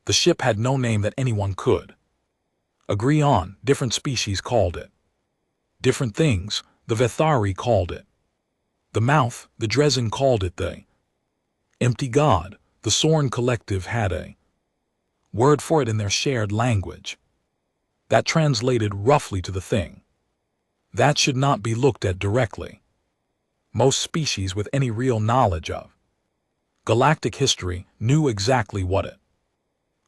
The ship had no name that anyone could agree on. Different species called it different things. The Vethari called it the mouth, the Dresden called it the empty god. The Sorn collective had a word for it in their shared language that translated roughly to the thing that should not be looked at directly. Most species with any real knowledge of galactic history knew exactly what it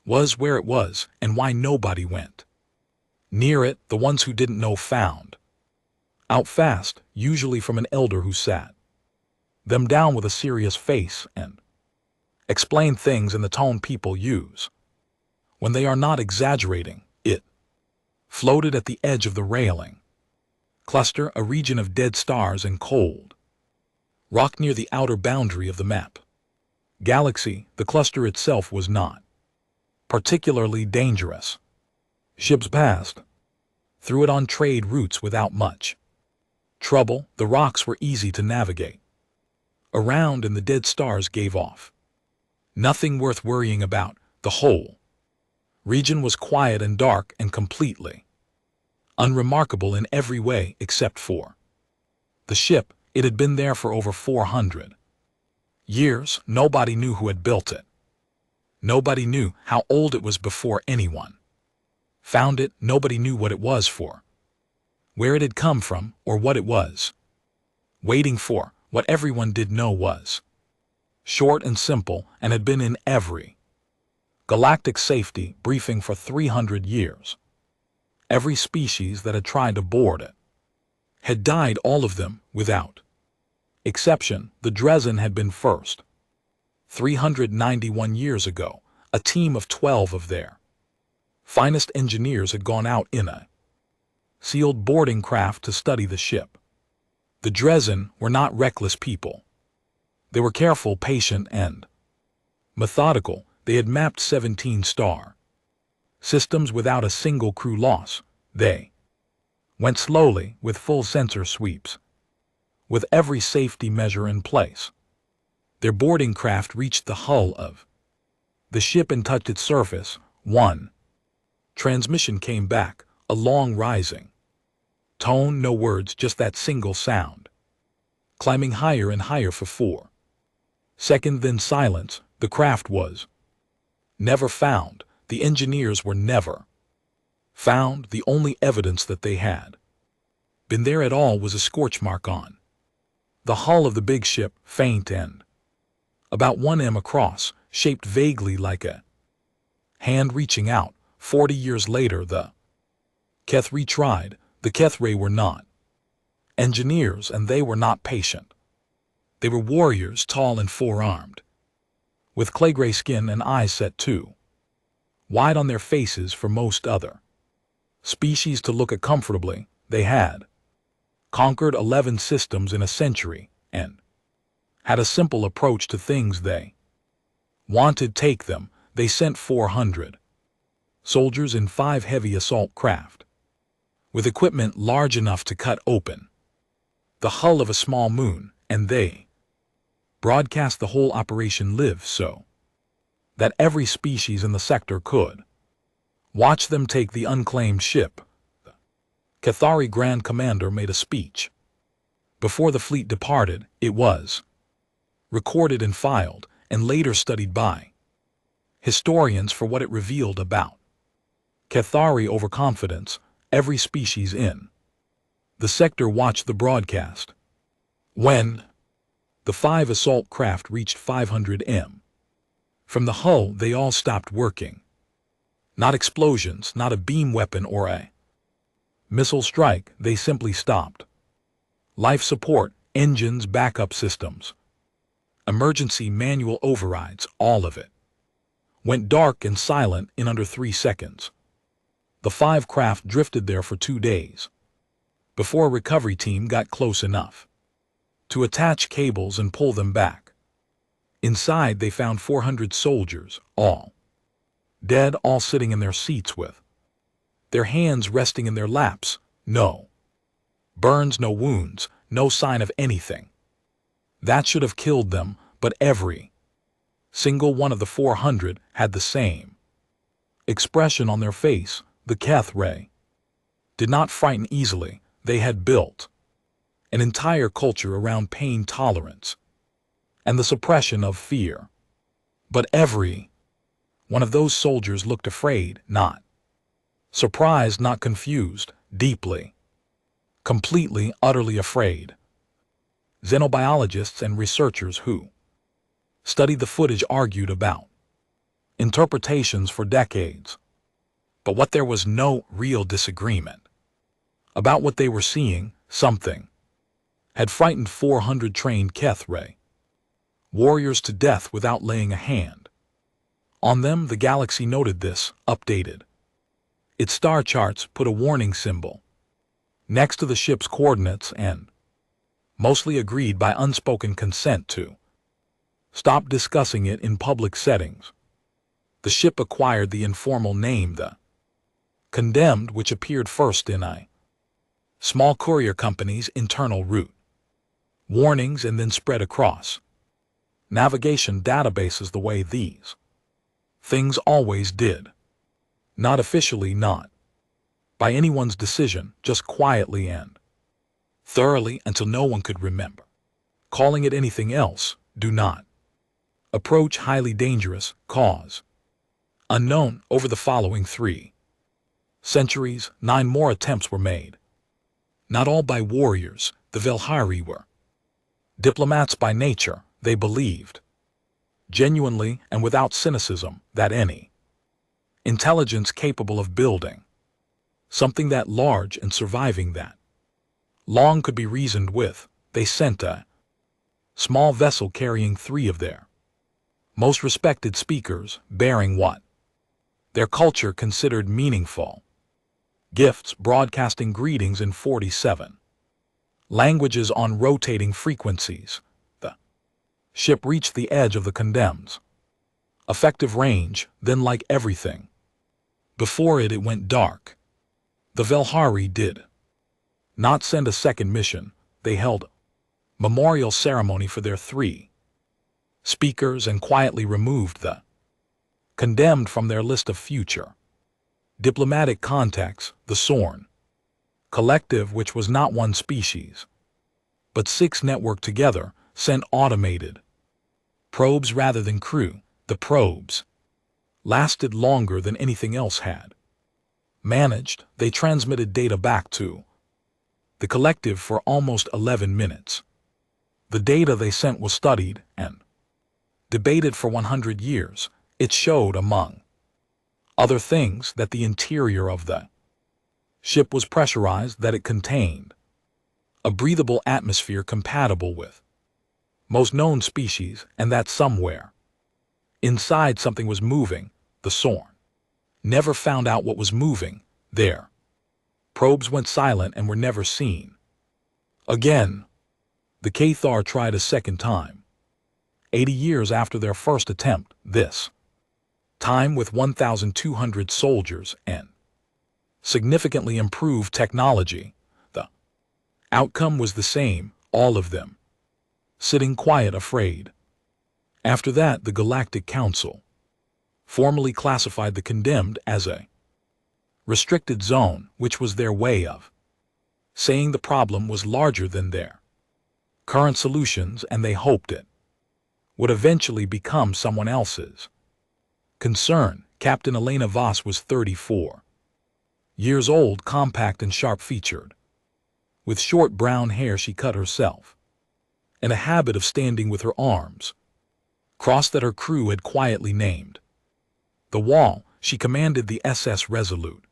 was, where it was, and why nobody went near it. The ones who didn't know found out fast, usually from an elder who sat them down with a serious face and explained things in the tone people use when they are not exaggerating. It floated at the edge of the railing cluster, a region of dead stars and cold rock near the outer boundary of the map galaxy. The cluster itself was not particularly dangerous. Ships passed through it on trade routes without much trouble. The rocks were easy to navigate around, and the dead stars gave off nothing worth worrying about. The whole region was quiet and dark and completely unremarkable in every way except for the ship. It had been there for over 400 years. Nobody knew who had built it. Nobody knew how old it was before anyone found it. Nobody knew what it was for, where it had come from, or what it was waiting for. What everyone did know was short and simple, and had been in every galactic safety briefing for 300 years. Every species that had tried to board it had died, all of them, without exception. The Dresden had been first. 391 years ago, a team of 12 of their finest engineers had gone out in a sealed boarding craft to study the ship. The Dresden were not reckless people. They were careful, patient, and methodical. They had mapped 17-star systems without a single crew loss. They went slowly, with full sensor sweeps, with every safety measure in place. Their boarding craft reached the hull of the ship and touched its surface. One transmission came back, a long rising tone, no words, just that single sound, climbing higher and higher for 4 seconds, then silence. The craft was never found. The engineers were never found. The only evidence that they had been there at all was a scorch mark on the hull of the big ship, faint and about 1 m across, shaped vaguely like a hand reaching out. 40 years later, the Keth retried. The Kethray were not engineers, and they were not patient. They were warriors, tall and four-armed, with clay-gray skin and eyes set too wide on their faces for most other species to look at comfortably. They had conquered 11 systems in a century and had a simple approach to things they wanted. Take them. They sent 400 soldiers in 5 heavy assault craft with equipment large enough to cut open the hull of a small moon, and they broadcast the whole operation live so that every species in the sector could watch them take the unclaimed ship. The Cathari Grand Commander made a speech before the fleet departed. It was recorded and filed, and later studied by historians for what it revealed about Cathari overconfidence. Every species in the sector watched the broadcast. When the 5 assault craft reached 500 m from the hull, they all stopped working. Not explosions, not a beam weapon or a missile strike. They simply stopped. Life support, engines, backup systems, emergency manual overrides, all of it went dark and silent in under 3 seconds. The 5 craft drifted there for 2 days before a recovery team got close enough to attach cables and pull them back. Inside they found 400 soldiers, all dead, all sitting in their seats with their hands resting in their laps. No burns, no wounds, no sign of anything that should have killed them, but every single one of the 400 had the same expression on their face, the HFY did not frighten easily. They had built an entire culture around pain tolerance and the suppression of fear. But every one of those soldiers looked afraid, not surprised, not confused, deeply, completely, utterly afraid. Xenobiologists and researchers who studied the footage argued about interpretations for decades. But what there was no real disagreement about what they were seeing, something had frightened 400 trained HFY warriors to death without laying a hand on them. The galaxy noted this, updated its star charts, put a warning symbol next to the ship's coordinates, and mostly agreed by unspoken consent to stop discussing it in public settings. The ship acquired the informal name the Condemned, which appeared first in a small courier company's internal route warnings and then spread across navigation databases the way these things always did. Not officially, not by anyone's decision, just quietly and thoroughly until no one could remember calling it anything else. Do not approach, highly dangerous, cause unknown. Over the following 3 centuries, 9 more attempts were made. Not all by warriors. The Velhari were diplomats by nature. They believed genuinely and without cynicism that any intelligence capable of building something that large and surviving that long could be reasoned with. They sent a small vessel carrying 3 of their most respected speakers, bearing what their culture considered meaningful gifts, broadcasting greetings in 47 languages on rotating frequencies. The ship reached the edge of the Condemned's effective range, then, like everything before it, it went dark. The Velhari did not send a second mission. They held a memorial ceremony for their 3 speakers and quietly removed the Condemned from their list of future diplomatic contacts. The Sorn Collective, which was not one species, but 6 networked together, sent automated probes rather than crew. The probes lasted longer than anything else had managed. They transmitted data back to the collective for almost 11 minutes. The data they sent was studied and debated for 100 years. It showed, among other things, that the interior of the ship was pressurized, that it contained a breathable atmosphere compatible with most known species, and that somewhere inside something was moving. The Sorn never found out what was moving. Their probes went silent and were never seen again. The Cathar tried a second time, 80 years after their first attempt, this time with 1,200 soldiers and significantly improved technology. The outcome was the same, all of them sitting quiet, afraid. After that, the Galactic Council formally classified the Condemned as a restricted zone, which was their way of saying the problem was larger than their current solutions, and they hoped it would eventually become someone else's concern. Captain Elena Voss was 34 years old, compact and sharp-featured. With short brown hair she cut herself, in a habit of standing with her arms crossed that her crew had quietly named the wall. She commanded the SS Resolute,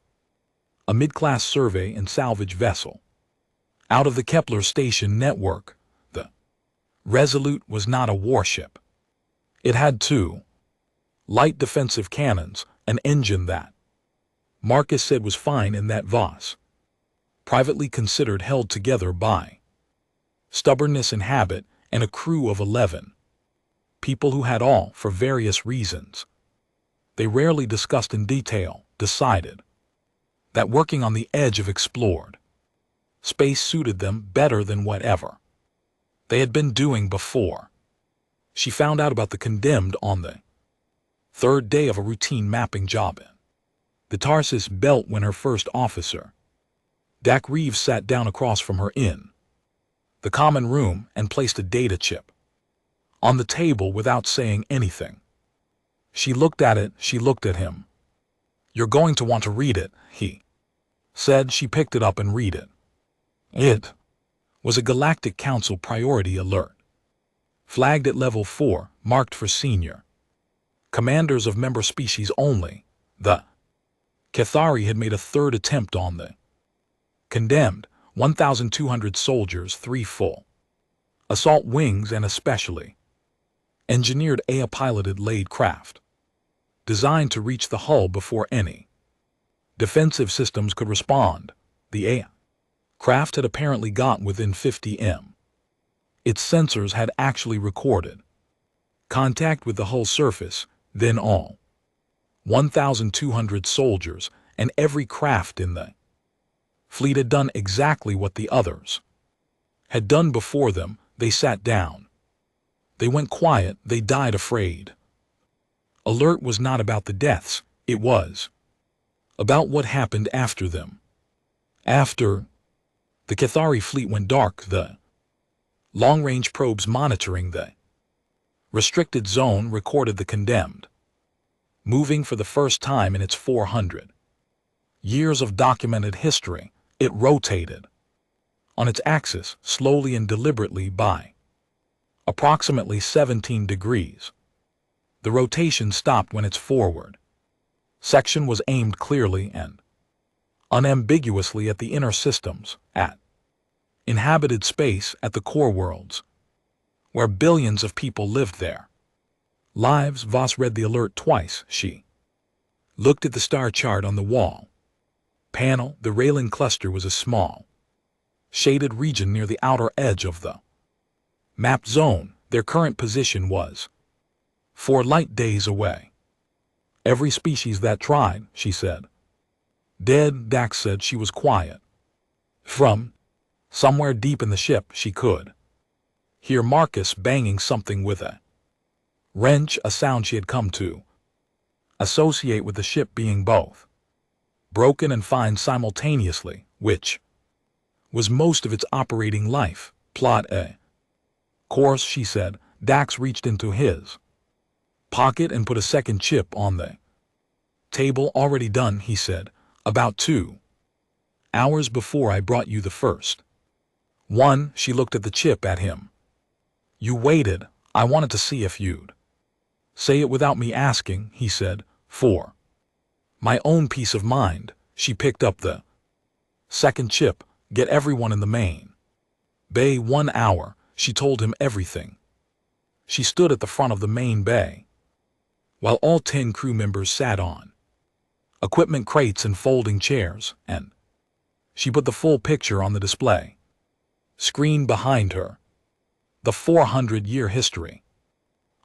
a mid-class survey and salvage vessel out of the Kepler station network. The Resolute was not a warship. It had 2 light defensive cannons, an engine that Marcus said was fine, and that Voss privately considered held together by stubbornness and habit, and a crew of 11 people who had all, for various reasons they rarely discussed in detail, decided that working on the edge of explored space suited them better than whatever they had been doing before. She found out about the Condemned on the 3rd day of a routine mapping job in The Tarsus belt when her first officer. Dak Reeves sat down across from her in the common room and placed a data chip on the table without saying anything. She looked at it, she looked at him. "You're going to want to read it," he said. She picked it up and read it. It was a Galactic Council priority alert. Flagged at level 4, marked for senior commanders of member species only. The Cathari had made a third attempt on the condemned 1,200 soldiers, 3 full assault wings and a specially engineered AI-piloted laid craft designed to reach the hull before any defensive systems could respond. The AI craft had apparently got within 50 m. Its sensors had actually recorded contact with the hull surface. Then all 1,200 soldiers and every craft in the fleet had done exactly what the others had done before them. They sat down. They went quiet. They died afraid. Alert was not about the deaths. It was about what happened after them. After the Cathari fleet went dark, the long-range probes monitoring the restricted zone recorded the condemned moving for the first time in its 400 years of documented history. It rotated on its axis slowly and deliberately by approximately 17 degrees. The rotation stopped when its forward section was aimed clearly and unambiguously at the inner systems, at inhabited space, at the core worlds, where billions of people lived their lives. Voss read the alert twice. She looked at the star chart on the wall panel. The Raylan cluster was a small, shaded region near the outer edge of the mapped zone. Their current position was 4 light days away. "Every species that tried," she said. "Dead." Dax said. She was quiet. From somewhere deep in the ship she could hear Marcus banging something with a wrench, a sound she had come to associate with the ship being both broken and fine simultaneously, which was most of its operating life. "Plot A course," she said. Dax reached into his pocket and put a second chip on the table. "Already done," he said. "About 2 hours before I brought you the first one." She looked at the chip at him. "You waited. I wanted to see if you'd say it without me asking," he said. "For my own peace of mind." She picked up the second chip. "Get everyone in the main bay 1 hour." She told him everything. She stood at the front of the main bay while all 10 crew members sat on equipment crates and folding chairs, and she put the full picture on the display screen behind her. The 400-year history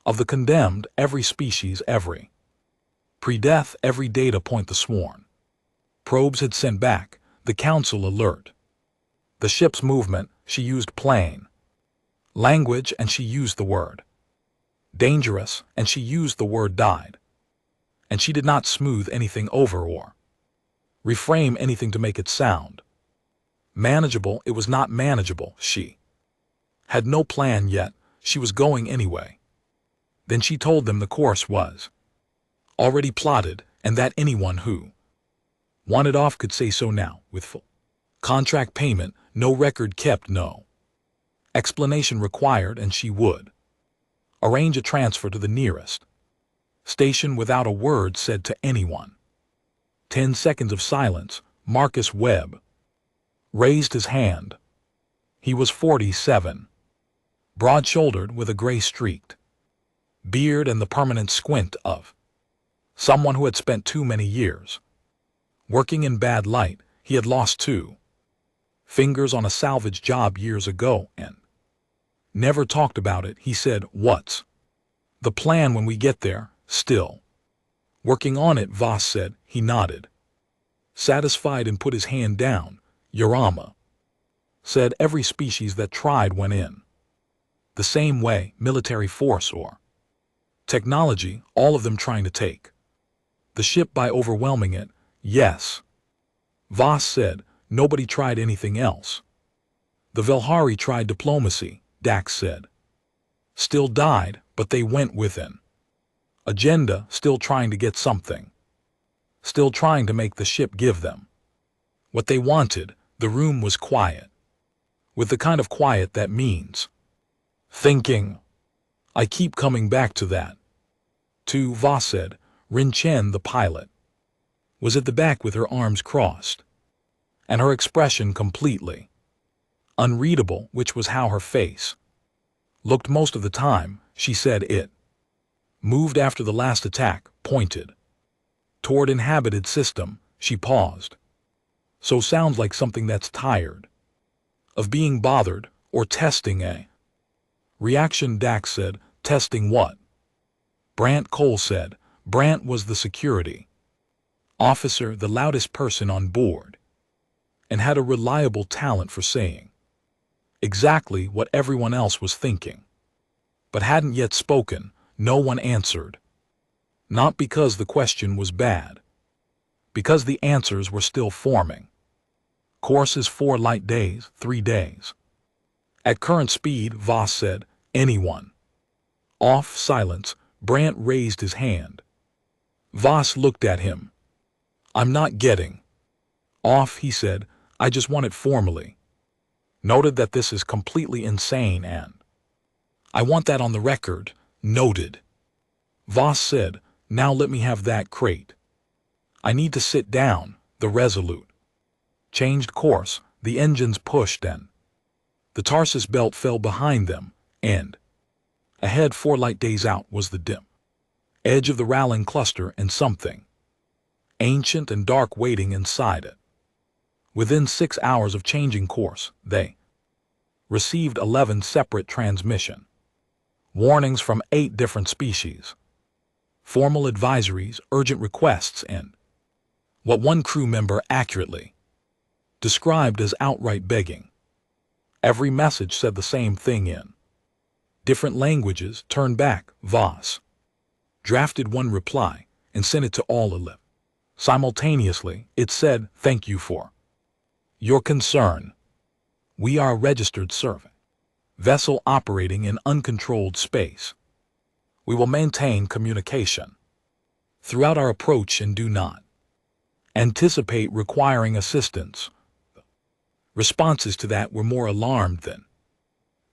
of the condemned, every species, every pre-death, every data point the sworn probes had sent back, the council alert. The ship's movement, she used plain language and she used the word dangerous and she used the word died. And she did not smooth anything over or reframe anything to make it sound manageable. It was not manageable. She had no plan yet. She was going anyway. Then she told them the course was already plotted and that anyone who wanted off could say so now, with full contract payment, no record kept, no explanation required, and she would arrange a transfer to the nearest station without a word said to anyone. 10 seconds of silence. Marcus Webb raised his hand. He was 47, broad-shouldered with a gray-streaked beard and the permanent squint of someone who had spent too many years working in bad light. He had lost 2 fingers on a salvage job years ago and never talked about it. He said, "What's the plan when we get there?" "Still working on it," Voss said. He nodded, satisfied, and put his hand down. "Yorama said every species that tried went in the same way, military force or technology, all of them trying to take the ship by overwhelming it, Yes. Voss said. Nobody tried anything else. The Velhari tried diplomacy, Dax said. Still died, but they went within. Agenda, still trying to get something. Still trying to make the ship give them what they wanted. The room was quiet. With the kind of quiet that means thinking. I keep coming back to that. To Voss said. Rin Chen, the pilot, was at the back with her arms crossed, and her expression completely unreadable, which was how her face looked most of the time. She said it moved after the last attack, pointed toward inhabited system. She paused. So sounds like something that's tired of being bothered, or testing a reaction. Dax said. Testing what? Brant Cole said. Brant was the security officer, the loudest person on board, and had a reliable talent for saying exactly what everyone else was thinking, but hadn't yet spoken. No one answered. Not because the question was bad, because the answers were still forming. Course is 4 light days, 3 days. At current speed, Voss said. Anyone? Off. Silence. Brant raised his hand. Voss looked at him. I'm not getting off, he said. I just want it formally noted that this is completely insane, and I want that on the record. Noted. Voss said. Now let me have that crate. I need to sit down. The Resolute changed course. The engines pushed, and the Tarsus belt fell behind them, and ahead 4 light days out was the dim edge of the Rowling cluster, and something ancient and dark waiting inside it. Within 6 hours of changing course, they received 11 separate transmission warnings from 8 different species, formal advisories, urgent requests, and what one crew member accurately described as outright begging. Every message said the same thing in different languages. Turn back. Voss drafted one reply and sent it to all 11. Simultaneously, it said, thank you for your concern. We are a registered survey vessel operating in uncontrolled space. We will maintain communication throughout our approach and do not anticipate requiring assistance. Responses to that were more alarmed than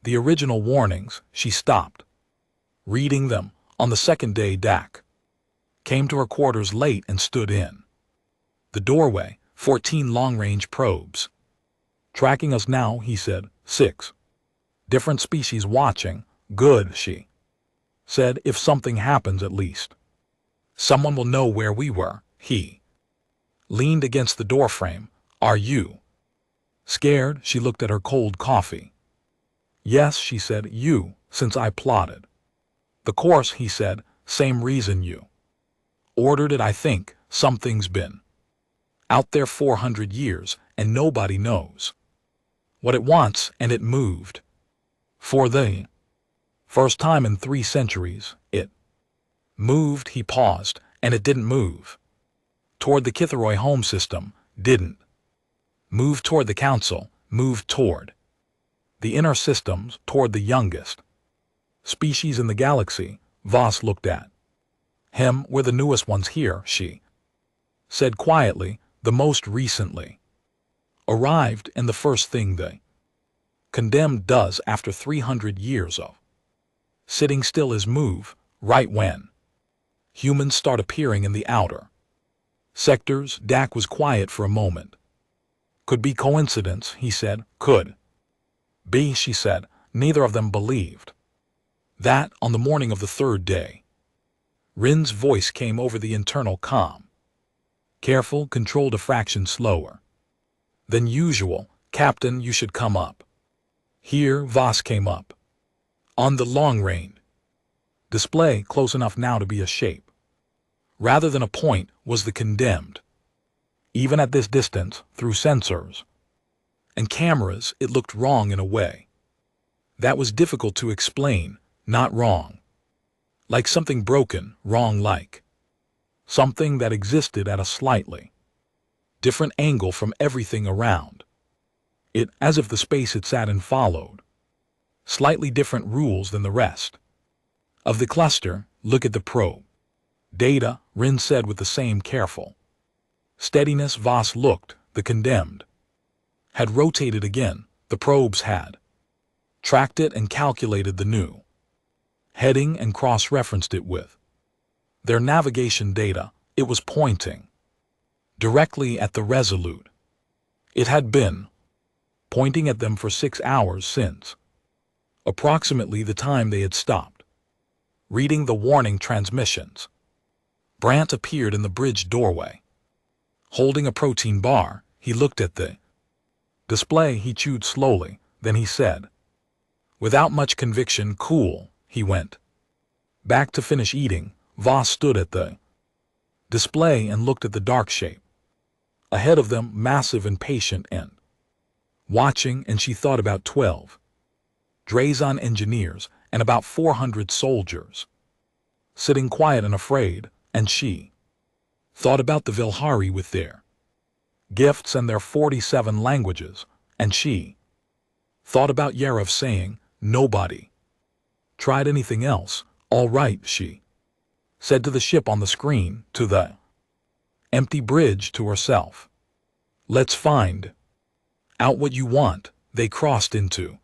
the original warnings. She stopped reading them. On the second day, Dak came to her quarters late and stood in the doorway. 14 long-range probes tracking us now, he said. 6 different species watching. Good, she said. If something happens, at least someone will know where we were. He leaned against the doorframe. Are you scared? She looked at her cold coffee. Yes, she said. You, since I plotted the course, he said. Same reason you ordered it. I think something's been out there 400 years, and nobody knows what it wants, and it moved. For the first time in 3 centuries, it moved. He paused, and it didn't move toward the Kitharoi home system, didn't move toward the council, moved toward the inner systems, toward the youngest species in the galaxy. Voss looked at him. We're the newest ones here, she said quietly. The most recently arrived, and the first thing the condemned does after 300 years of sitting still is move, right when humans start appearing in the outer sectors. Dak was quiet for a moment. Could be coincidence, he said. Could be, she said. Neither of them believed that. On the morning of the 3rd day, Rin's voice came over the internal comm. Careful, controlled a fraction slower than usual. Captain, you should come up here. Voss came up on the long-range display, close enough now to be a shape rather than a point, was the condemned. Even at this distance, through sensors and cameras, it looked wrong in a way that was difficult to explain. Not wrong like something broken, wrong like something that existed at a slightly different angle from everything around it, as if the space it sat in followed slightly different rules than the rest of the cluster. Look at the probe. Data, Rin said with the same careful steadiness. Voss looked. The condemned had rotated again. The probes had tracked it and calculated the new heading and cross-referenced it with their navigation data. It was pointing directly at the Resolute. It had been pointing at them for 6 hours since approximately the time they had stopped reading the warning transmissions. Brandt appeared in the bridge doorway. Holding a protein bar, he looked at the display. He chewed slowly, then he said, without much conviction, "Cool." He went back to finish eating. Voss stood at the display and looked at the dark shape ahead of them, massive and patient and watching, and she thought about 12 Drazon engineers and about 400 soldiers sitting quiet and afraid, and she thought about the Vilhari with their gifts and their 47 languages, and she thought about Yarov saying, "Nobody tried anything else." "All right," she said to the ship on the screen, to the empty bridge, to herself. "Let's find out what you want." They crossed into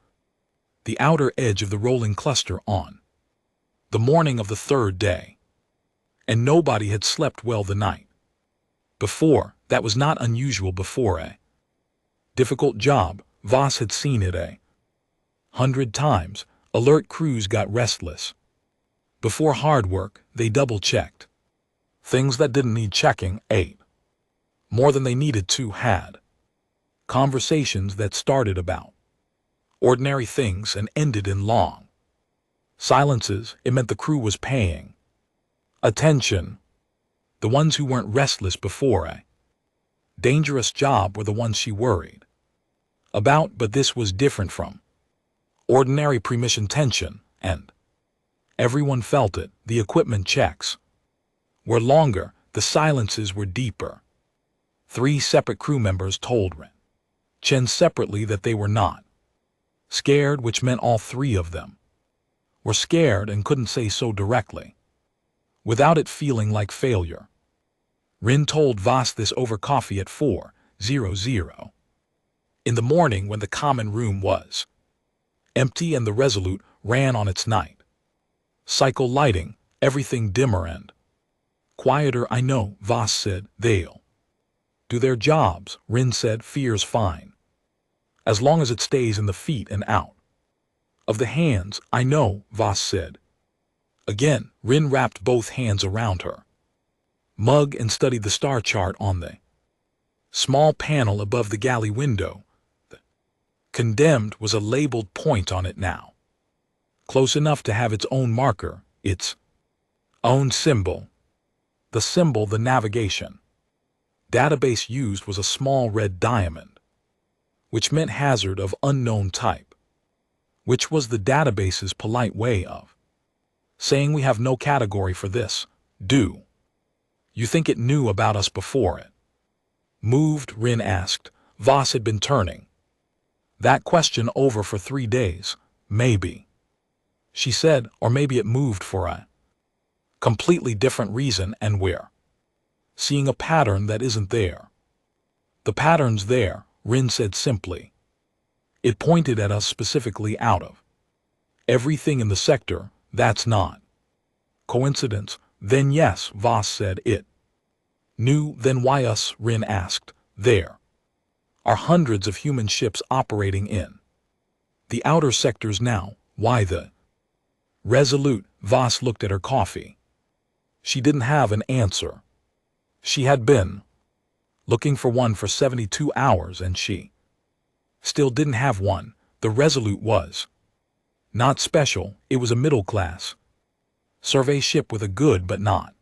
the outer edge of the rolling cluster on the morning of the third day, and nobody had slept well the night before. That was not unusual before a difficult job. Voss had seen it 100 times. Alert crews got restless before hard work. They double-checked things that didn't need checking, ate more than they needed to, had conversations that started about ordinary things and ended in long silences. It meant the crew was paying attention. The ones who weren't restless before a dangerous job were the ones she worried about, but this was different from ordinary pre-mission tension, and everyone felt it. The equipment checks were longer. The silences were deeper. 3 separate crew members told Chen separately that they were not scared, which meant all 3 of them were scared and couldn't say so directly without it feeling like failure. Rin told Voss this over coffee at 4:00 in the morning, when the common room was empty and the Resolute ran on its night cycle lighting, everything dimmer and quieter. "I know," Voss said. "They'll do their jobs." Rin said, "Fear's fine as long as it stays in the feet and out of the hands." "I know," Voss said. Again, Rin wrapped both hands around her mug and studied the star chart on the small panel above the galley window. The condemned was a labeled point on it now, close enough to have its own marker, its own symbol. The symbol the navigation database used was a small red diamond, which meant hazard of unknown type, which was the database's polite way of saying, "We have no category for this. Do you think it knew about us before it moved?" Rin asked. Voss had been turning that question over for 3 days. "Maybe," she said, "or maybe it moved for a completely different reason, and we're seeing a pattern that isn't there." "The pattern's there," Rin said simply. "It pointed at us specifically out of everything in the sector. That's not coincidence." "Then yes," Voss said. "It knew. Then why us?" Rin asked. "There are hundreds of human ships operating in the outer sectors now. Why the Resolute?" Voss looked at her coffee. She didn't have an answer. She had been looking for one for 72 hours, and she still didn't have one. The Resolute was not special. It was a middle-class survey ship with a good but not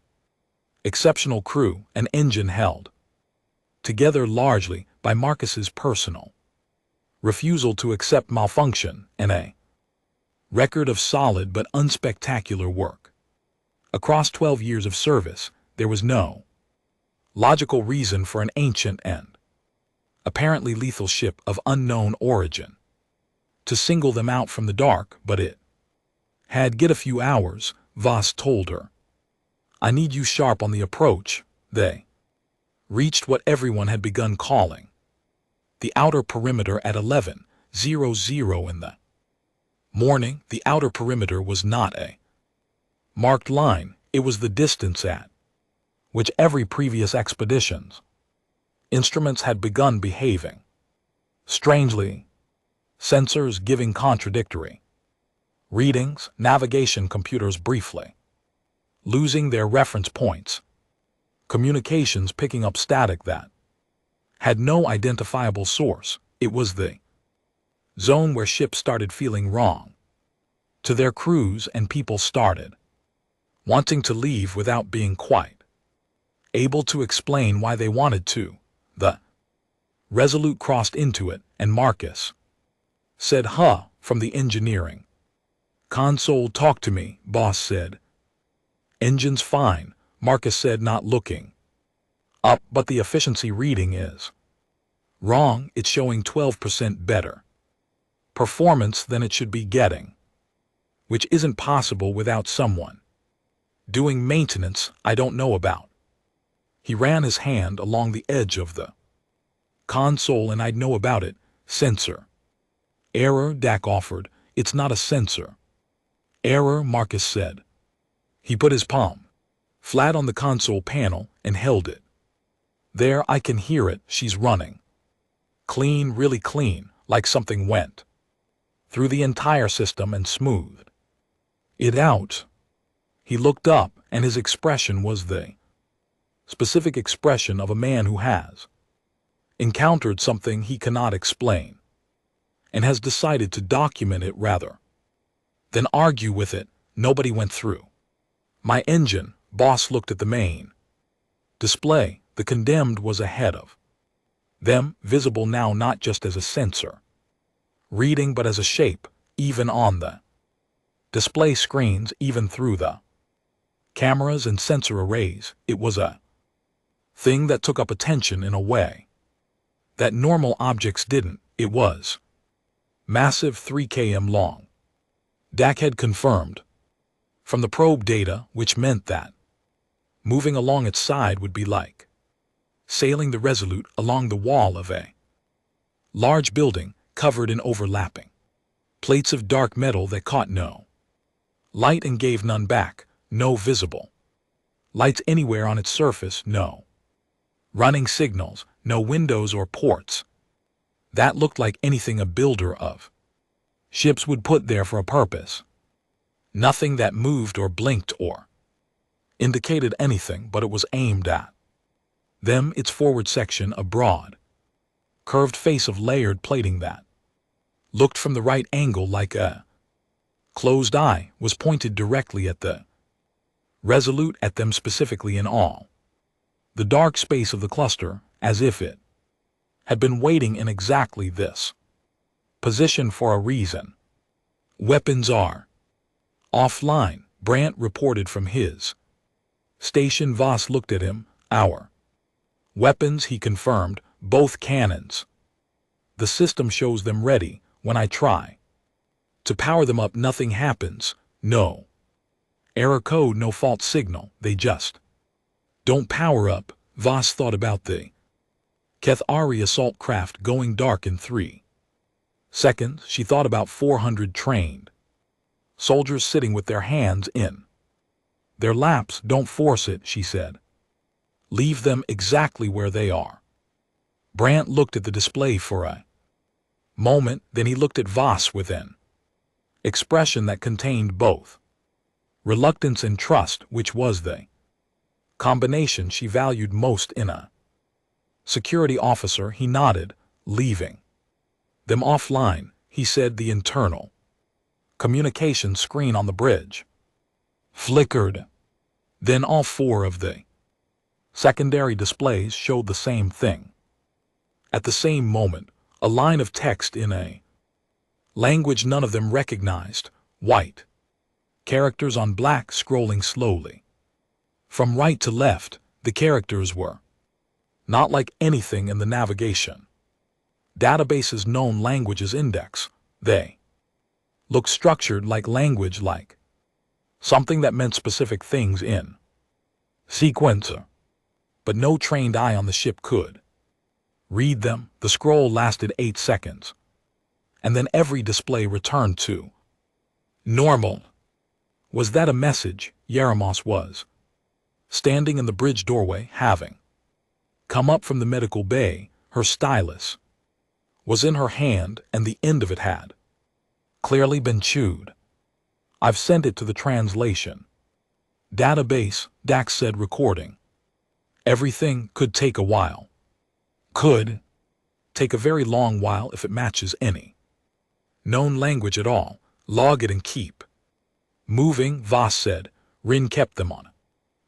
exceptional crew, an engine held together largely by Marcus's personal refusal to accept malfunction, and a record of solid but unspectacular work. Across 12 years of service, there was no logical reason for an ancient and apparently lethal ship of unknown origin. To single them out from the dark, but it had get a few hours, Voss told her. I need you sharp on the approach. They reached what everyone had begun calling the outer perimeter at 11:00 in the morning. The outer perimeter was not a marked line, it was the distance at which every previous expedition's instruments had begun behaving strangely, sensors giving contradictory readings, navigation computers briefly losing their reference points, communications picking up static that had no identifiable source. It was the zone where ships started feeling wrong to their crews and people started wanting to leave without being quite able to explain why they wanted to. The Resolute crossed into it, and Marcus said, from the engineering console. Talk to me, boss said. Engine's fine, Marcus said, not looking up, but the efficiency reading is wrong. It's showing 12% better performance than it should be getting, which isn't possible without someone doing maintenance I don't know about. He ran his hand along the edge of the console. And I'd know about it. Sensor error, Dak offered. It's not a sensor error, Marcus said. He put his palm flat on the console panel and held it there. I can hear it. She's running clean, really clean, like something went through the entire system and smoothed it out. He looked up, and his expression was the specific expression of a man who has encountered something he cannot explain and has decided to document it rather than argue with it. Nobody went through my engine. Boss looked at the main display. The condemned was ahead of them, visible now not just as a sensor reading but as a shape, even on the display screens, even through the cameras and sensor arrays. It was a thing that took up attention in a way that normal objects didn't. It was massive, 3 km long. Dak had confirmed from the probe data, which meant that moving along its side would be like sailing the Resolute along the wall of a large building covered in overlapping plates of dark metal that caught no light and gave none back. No visible lights anywhere on its surface, no running signals, no windows or ports. That looked like anything a builder of ships would put there for a purpose. Nothing that moved or blinked or indicated anything, but it was aimed at them. Its forward section, a broad, curved face of layered plating that looked from the right angle like a closed eye, was pointed directly at the Resolute, at them specifically in all the dark space of the cluster, as if it had been waiting in exactly this position for a reason. Weapons are offline, Brandt reported from his station. Voss looked at him. Our weapons, he confirmed, both cannons. The system shows them ready. When I try to power them up, nothing happens. No error code, no fault signal. They just don't power up. Voss thought about the Kethari assault craft going dark in 3 seconds. She thought about 400 trained soldiers sitting with their hands in their laps. Don't force it, she said. Leave them exactly where they are. Brandt looked at the display for a moment, then he looked at Voss with an expression that contained both reluctance and trust, which was the combination she valued most in a security officer. He nodded. Leaving them offline, he said. The internal communication screen on the bridge flickered. Then all 4 of the secondary displays showed the same thing. At the same moment, a line of text in a language none of them recognized, white characters on black, scrolling slowly from right to left. The characters were not like anything in the navigation Database's known languages index. They look structured like language, like something that meant specific things in sequence, but no trained eye on the ship could read them. The scroll lasted 8 seconds, and then every display returned to normal. Was that a message? Yeremos was standing in the bridge doorway, having come up from the medical bay. Her stylus was in her hand, and the end of it had clearly been chewed. I've sent it to the translation database, Dax said, recording. Everything could take a while. Could take a very long while if it matches any known language at all. Log it and keep moving, Voss said. Rin kept them on a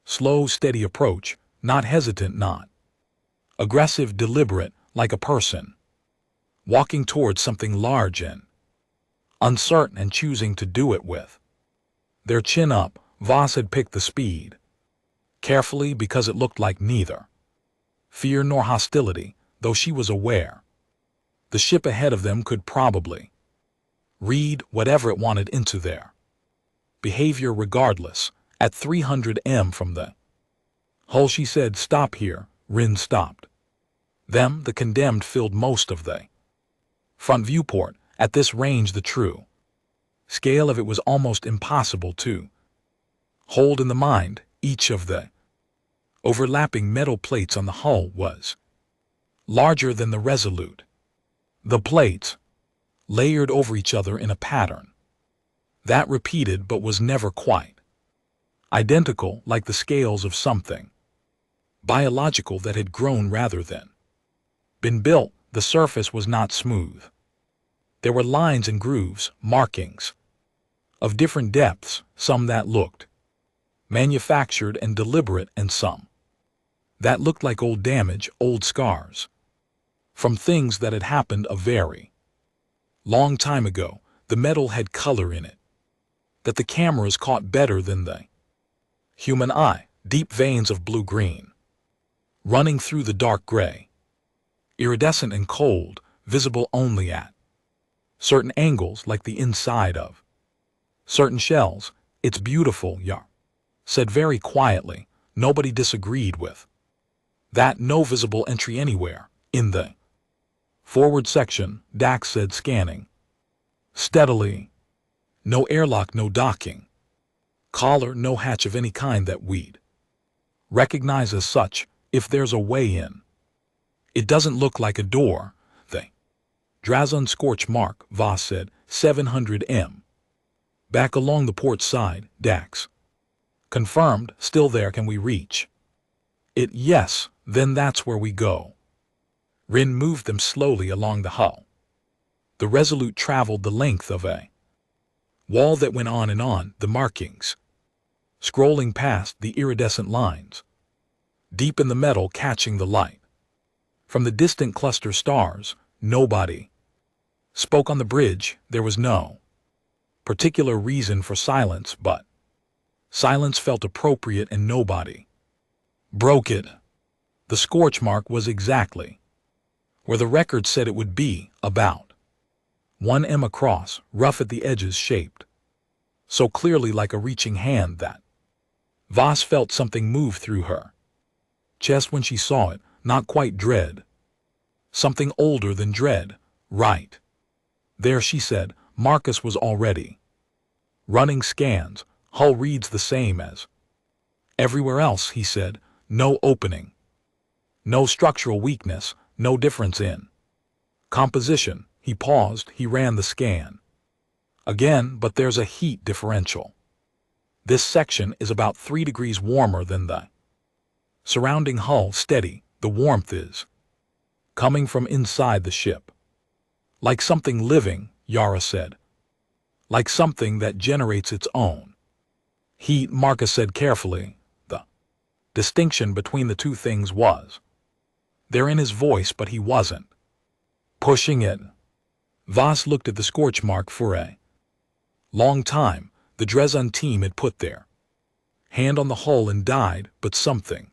slow, steady approach, not hesitant, not aggressive, deliberate, like a person walking towards something large and uncertain and choosing to do it with their chin up. Voss had picked the speed carefully because it looked like neither fear nor hostility, though she was aware the ship ahead of them could probably read whatever it wanted into their behavior regardless. At 300 m from the hull, she said, "Stop here." Rin stopped them. The condemned filled most of the front viewport. At this range, the true scale of it was almost impossible to hold in the mind. Each of the overlapping metal plates on the hull was larger than the Resolute. The plates layered over each other in a pattern that repeated but was never quite identical, like the scales of something biological that had grown rather than been built. The surface was not smooth. There were lines and grooves, markings of different depths, some that looked manufactured and deliberate, and some that looked like old damage, old scars from things that had happened a very long time ago. The metal had color in it that the cameras caught better than the human eye. Deep veins of blue-green running through the dark gray, iridescent and cold, visible only at certain angles, like the inside of certain shells. "It's beautiful," Yar said very quietly. Nobody disagreed with that. "No visible entry anywhere in the forward section," Dax said, scanning steadily. "No airlock, no docking collar, no hatch of any kind that we'd recognize as such. If there's a way in, it doesn't look like a door." The Drazun scorch mark, Voss said. 700 m back along the port side, Dax confirmed. "Still there. Can we reach it?" "Yes." "Then that's where we go." Rin moved them slowly along the hull. The Resolute traveled the length of a wall that went on and on, the markings scrolling past, the iridescent lines deep in the metal, catching the light from the distant cluster stars. Nobody spoke on the bridge. There was no particular reason for silence, but silence felt appropriate, and nobody broke it. The scorch mark was exactly where the record said it would be, about 1 m across, rough at the edges, shaped so clearly like a reaching hand that Voss felt something move through her chest when she saw it. Not quite dread. Something older than dread. "Right there," she said. Marcus was already running scans. "Hull reads the same as everywhere else," he said. "No opening, no structural weakness, no difference in composition." He paused. He ran the scan again. "But there's a heat differential. This section is about 3 degrees warmer than the surrounding hull. Steady. The warmth is coming from inside the ship. Like something living," Yara said. "Like something that generates its own heat," Marcus said carefully. The distinction between the two things was there in his voice, but he wasn't pushing it. Voss looked at the scorch mark for a long time. The Drazun team had put their hand on the hull and died, but something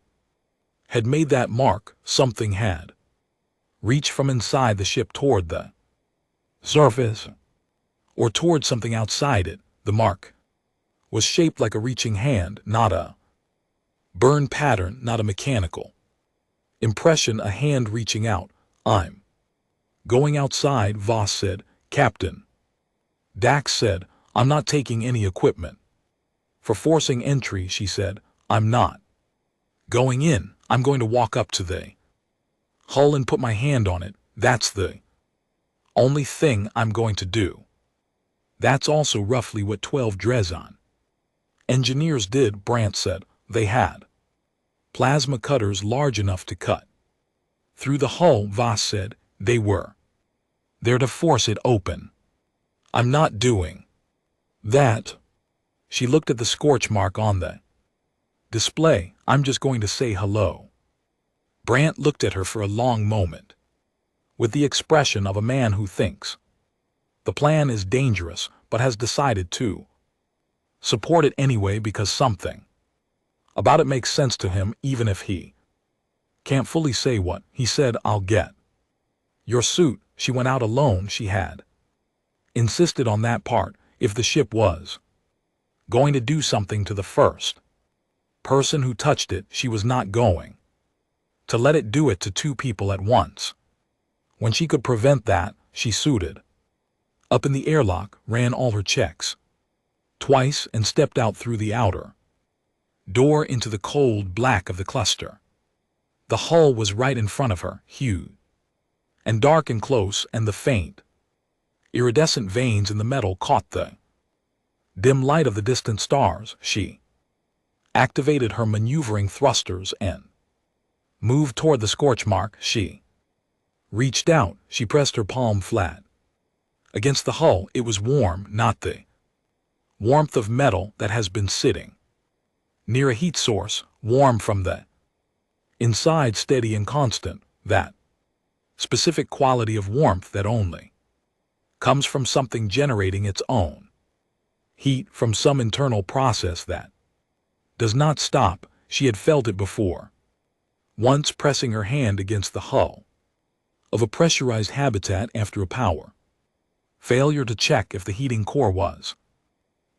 had made that mark. Something had reached from inside the ship toward the surface, or toward something outside it. The mark was shaped like a reaching hand, not a burn pattern, not a mechanical impression, a hand reaching out. I'm going outside, Voss said. Captain. Dax said, I'm not taking any equipment for forcing entry, she said. I'm not going in. I'm going to walk up to the hull and put my hand on it. That's the only thing I'm going to do. That's also roughly what 12 Dresden engineers did, Brandt said. They had plasma cutters large enough to cut through the hull, Voss said. They were there to force it open. I'm not doing that. She looked at the scorch mark on the display. I'm just going to say hello. Brandt looked at her for a long moment, with the expression of a man who thinks the plan is dangerous but has decided to support it anyway because something about it makes sense to him, even if he can't fully say what. He said, I'll get your suit. She went out alone. She had insisted on that part. If the ship was going to do something to the first person who touched it, she was not going to let it do it to two people at once. When she could prevent that, she suited up in the airlock, ran all her checks twice, and stepped out through the outer door into the cold black of the cluster. The hull was right in front of her, huge and dark and close, and the faint, iridescent veins in the metal caught the dim light of the distant stars. She activated her maneuvering thrusters and moved toward the scorch mark. She reached out. She pressed her palm flat against the hull. It was warm, not the warmth of metal that has been sitting near a heat source, warm from the inside, steady and constant, that specific quality of warmth that only comes from something generating its own heat, from some internal process that does not stop. She had felt it before, once pressing her hand against the hull of a pressurized habitat after a power failure to check if the heating core was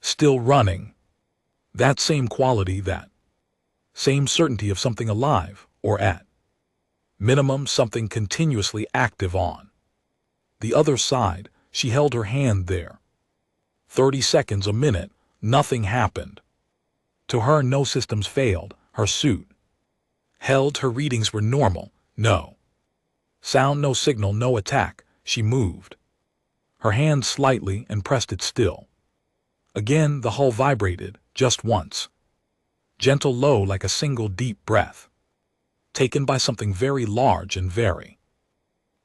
still running. That same quality, that same certainty of something alive, or at minimum something continuously active on the other side. She held her hand there. 30 seconds, a minute, nothing happened. To her, no systems failed. Her suit held. Her readings were normal. No sound, no signal, no attack. She moved her hand slightly and pressed it still. Again the hull vibrated, just once. Gentle, low, like a single deep breath taken by something very large and very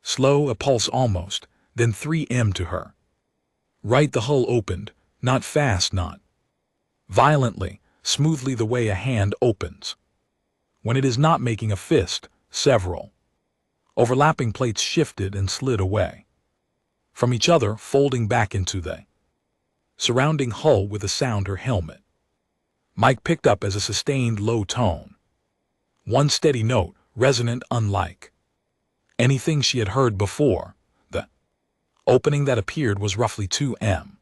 slow, a pulse almost, then 3M to her right. The hull opened, not fast, not violently, smoothly, the way a hand opens when it is not making a fist. Several overlapping plates shifted and slid away from each other, folding back into the surrounding hull with a sound her helmet mic picked up as a sustained low tone. One steady note, resonant, unlike anything she had heard before. The opening that appeared was roughly 2 m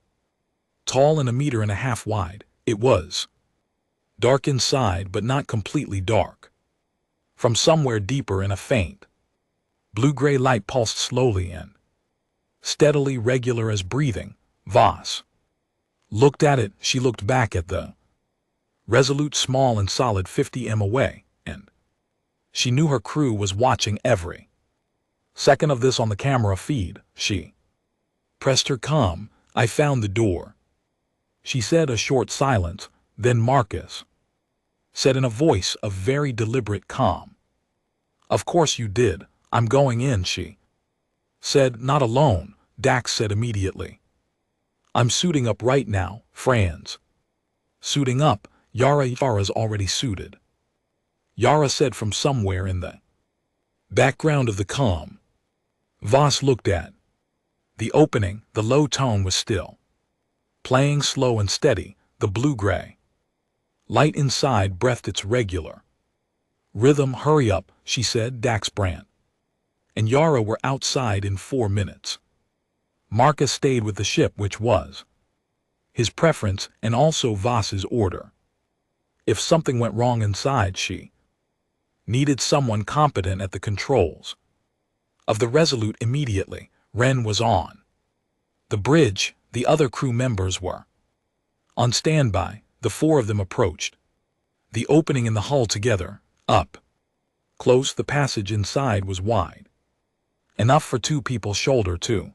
tall and 1.5 meters wide. It was dark inside, but not completely dark. From somewhere deeper, in a faint blue-gray light pulsed slowly and steadily, regular as breathing. Voss looked at it. She looked back at the resolute, small and solid 50 m away, and she knew her crew was watching every second of this on the camera feed. She pressed her calm. I found the door, she said. A short silence, then Marcus said in a voice of very deliberate calm, of course you did. I'm going in, she said. Not alone, Dax said immediately. I'm suiting up right now. Franz suiting up. Yara's already suited, Yara said from somewhere in the background of the comm. Voss looked at the opening. The low tone was still playing, slow and steady. The blue-gray light inside breathed its regular rhythm. Hurry up, she said. Dax Brandt and Yara were outside in 4 minutes. Marcus stayed with the ship, which was his preference and also Voss's order. If something went wrong inside, she needed someone competent at the controls of the Resolute immediately. Ren was on the bridge. The other crew members were on standby. The 4 of them approached the opening in the hull together. Up close, the passage inside was wide enough for 2 people shoulder to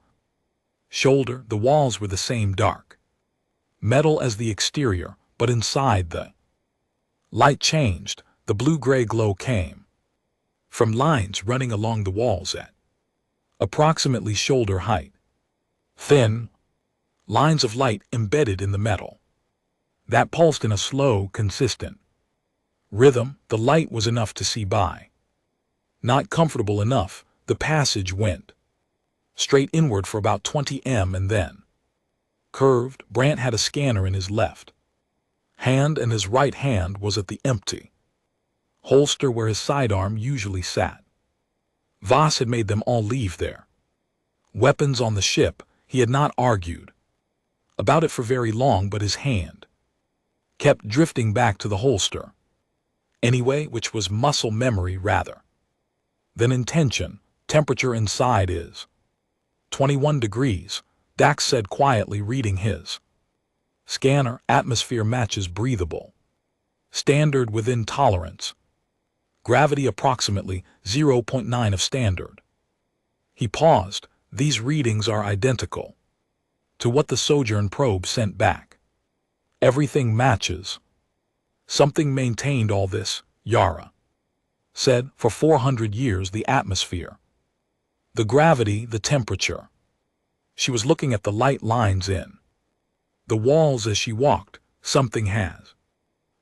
shoulder. The walls were the same dark metal as the exterior, but inside the light changed. The blue-gray glow came from lines running along the walls at approximately shoulder height. Thin lines of light embedded in the metal that pulsed in a slow, consistent rhythm. The light was enough to see by. Not comfortable enough. The passage went straight inward for about 20 m and then curved. Brant had a scanner in his left hand and his right hand was at the empty holster where his sidearm usually sat. Voss had made them all leave their weapons on the ship. He had not argued about it for very long, but his hand kept drifting back to the holster anyway, which was muscle memory rather than intention. Temperature inside is 21 degrees, Dax said quietly, reading his scanner. Atmosphere matches breathable standard within tolerance. Gravity approximately 0.9 of standard. He paused. These readings are identical to what the Sojourn probe sent back. Everything matches. Something maintained all this, Yara said. For 400 years, the atmosphere, the gravity, the temperature. She was looking at the light lines in the walls as she walked. Something has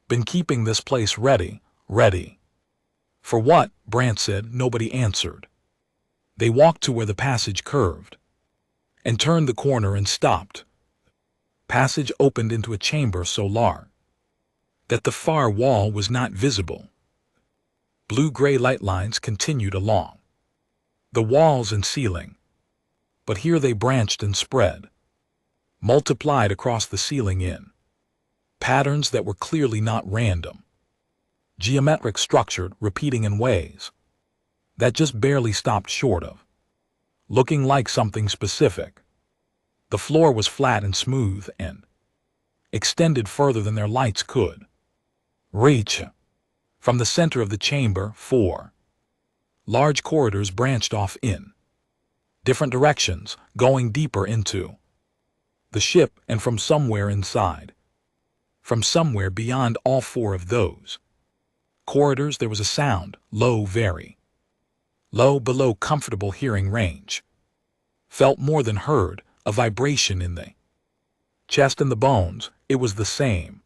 been keeping this place ready. Ready for what? Brant said. Nobody answered. They walked to where the passage curved and turned the corner and stopped. Passage opened into a chamber so large that the far wall was not visible. Blue-gray light lines continued along the walls and ceiling, but here they branched and spread, multiplied across the ceiling in patterns that were clearly not random. Geometric, structured, repeating in ways that just barely stopped short of looking like something specific. The floor was flat and smooth and extended further than their lights could reach. From the center of the chamber, 4 large corridors branched off in different directions, going deeper into the ship and from somewhere inside, from somewhere beyond all 4 of those corridors, there was a sound, low, very low, below comfortable hearing range. Felt more than heard, a vibration in the chest and the bones. It was the same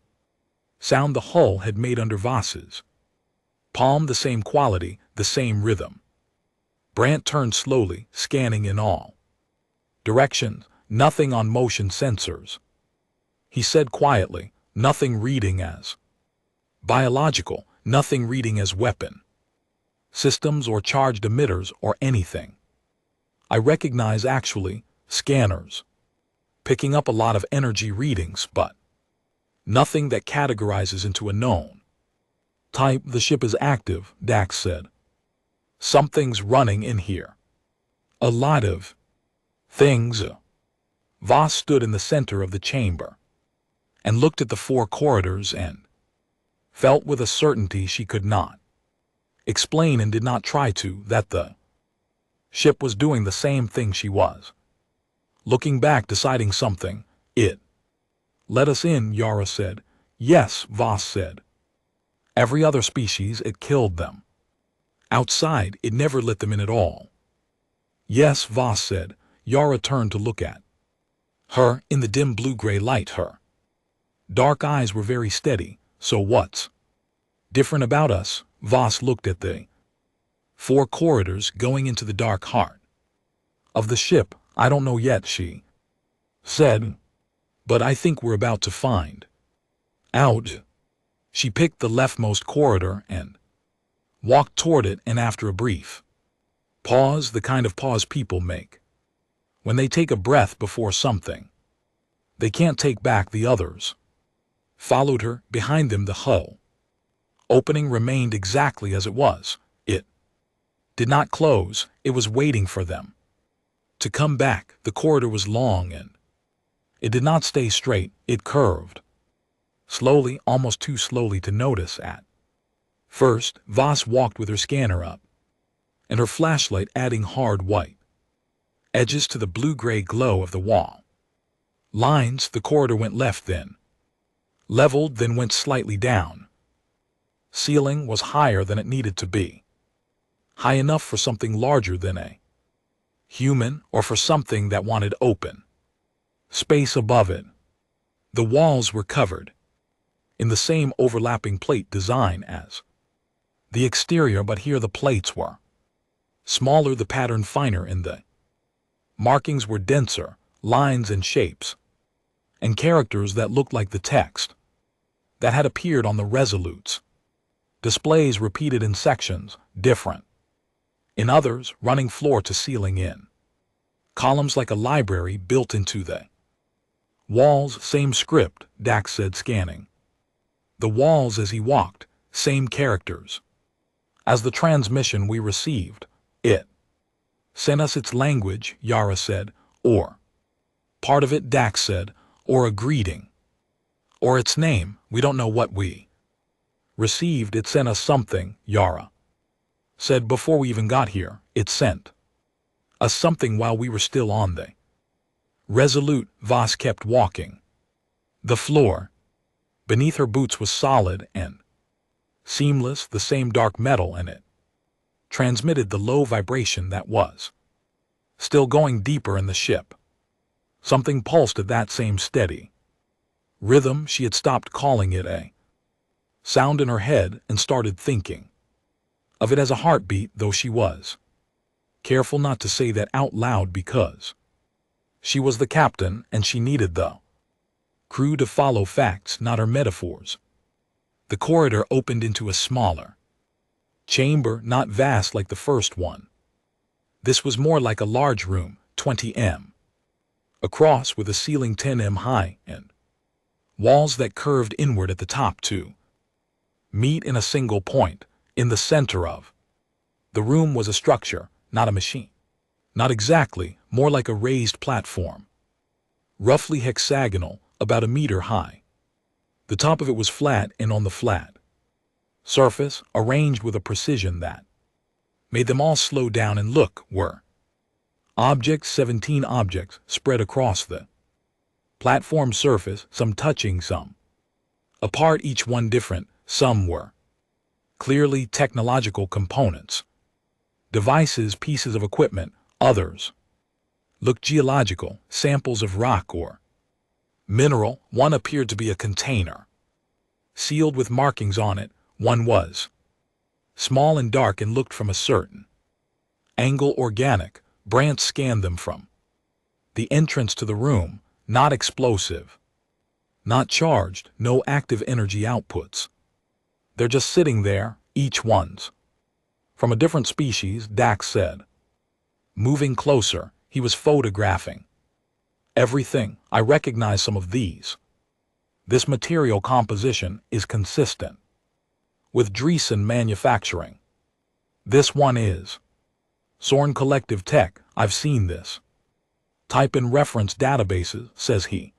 sound the hull had made under Voss's palm, the same quality, the same rhythm. Brant turned slowly, scanning in all directions. Nothing on motion sensors. He said quietly, nothing reading as biological, nothing reading as weapon systems or charged emitters or anything. I recognize actually scanners picking up a lot of energy readings, but nothing that categorizes into a known type. The ship is active, Dax said. Something's running in here. A lot of things. Voss stood in the center of the chamber and looked at the 4 corridors and felt with a certainty she could not explain and did not try to, that the ship was doing the same thing she was. Looking back, deciding something. It let us in, Yara said. Yes, Voss said. Every other species, it killed them. Outside, it never let them in at all. Yes, Voss said. Yara turned to look at her in the dim blue-gray light. Her dark eyes were very steady. So what's different about us? Voss looked at the 4 corridors going into the dark heart of the ship. I don't know yet, she said, but I think we're about to find out. She picked the leftmost corridor and walked toward it, and after a brief Pause, the kind of pause people make. When they take a breath before something, they can't take back the others. Followed her, behind them the hull. Opening remained exactly as it was. It did not close, it was waiting for them to come back. The corridor was long and it did not stay straight, it curved. Slowly, almost too slowly to notice at first. Voss walked with her scanner up, and her flashlight adding hard white edges to the blue-gray glow of the wall. Lines, the corridor went left then, leveled then went slightly down. Ceiling was higher than it needed to be. High enough for something larger than a human or for something that wanted open space above it. The walls were covered in the same overlapping plate design as the exterior, but here the plates were smaller, the pattern finer, and the markings were denser, lines and shapes, and characters that looked like the text that had appeared on the resolutes. Displays repeated in sections, different in others, running floor to ceiling in columns like a library built into the walls. Same script, Dax said, scanning the walls as he walked, same characters as the transmission we received. It sent us its language, Yara said, or part of it, Dax said, or a greeting, or its name. We don't know what we received. It sent us something, Yara said. Before we even got here, it sent us something while we were still on the resolute. Voss kept walking. The floor beneath her boots was solid and seamless, the same dark metal, and it transmitted the low vibration that was still going deeper in the ship. Something pulsed at that same steady rhythm. She had stopped calling it a sound in her head and started thinking of it as a heartbeat, though she was careful not to say that out loud because she was the captain and she needed the crew to follow facts, not her metaphors. The corridor opened into a smaller chamber, not vast like the first one. This was more like a large room, 20 m across, with a ceiling 10 m high and walls that curved inward at the top to meet in a single point. In the center of the room was a structure, not a machine. Not exactly, more like a raised platform, roughly hexagonal, about a meter high. The top of it was flat, and on the flat surface, arranged with a precision that made them all slow down and look, were objects, 17 objects spread across the platform surface, some touching, some apart, each one different. Some were clearly technological components, devices, pieces of equipment. Others looked geological, samples of rock or mineral. One appeared to be a container, sealed with markings on it. One was small and dark and looked from a certain angle organic. Brant scanned them from the entrance to the room. Not explosive, not charged, no active energy outputs. They're just sitting there, each one's from a different species, Dax said. Moving closer, he was photographing everything. I recognize some of these. This material composition is consistent with Dreesen manufacturing. This one is Sorn Collective Tech. I've seen this type in reference databases, says he.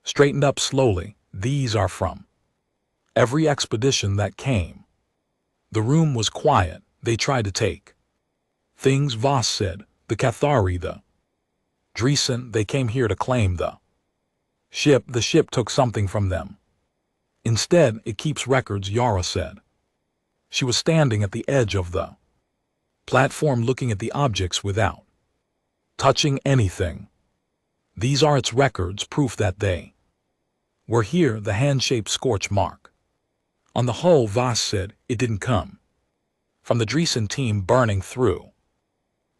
Straightened up slowly. These are from every expedition that came. The room was quiet. They tried to take things, Voss said. The Cathari, the Dreesen, they came here to claim the ship. The ship took something from them. Instead, it keeps records, Yara said. She was standing at the edge of the platform looking at the objects without touching anything. These are its records, proof that they were here. The hand-shaped scorch mark on the hull, Voss said. It didn't come from the Dreesen team burning through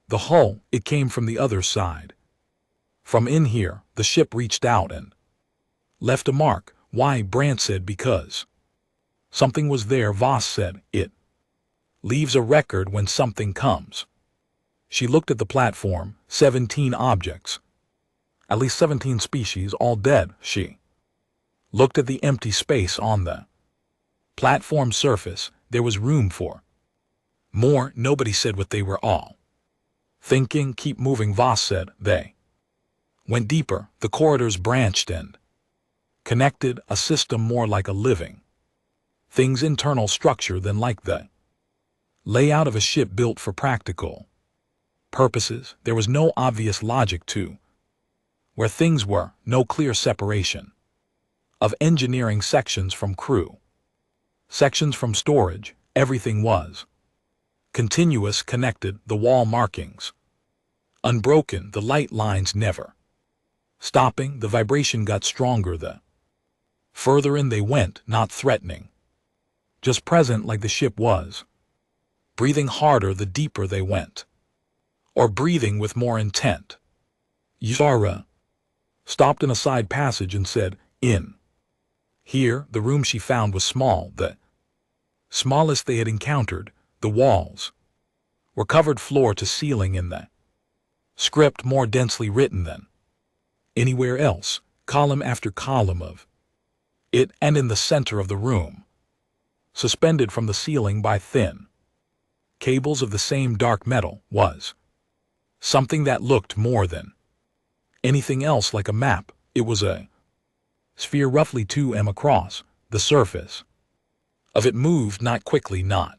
the hull. It came from the other side. From in here, the ship reached out and left a mark. Why? Brant said. Because something was there, Voss said. It leaves a record when something comes She looked at the platform, 17 objects. At least 17 species, all dead, she looked at the empty space on the platform surface. There was room for more. Nobody said what they were all thinking. Keep moving, Voss said. They went deeper. The corridors branched and connected, a system more like a living thing's internal structure than like the layout of a ship built for practical purposes. There was no obvious logic to where things were, no clear separation of engineering sections from crew, sections from storage. Everything was continuous, connected, the wall markings unbroken, the light lines never stopping. The vibration got stronger the further in they went, not threatening, just present, like the ship was breathing harder the deeper they went, or breathing with more intent. Yara stopped in a side passage and said, "In here." The room she found was small, the smallest they had encountered. The walls were covered floor to ceiling in the script, more densely written than anywhere else, column after column of it, and in the center of the room, suspended from the ceiling by thin cables of the same dark metal, was something that looked more than anything else like a map. It was a sphere roughly 2 m across. The surface of it moved, not quickly, not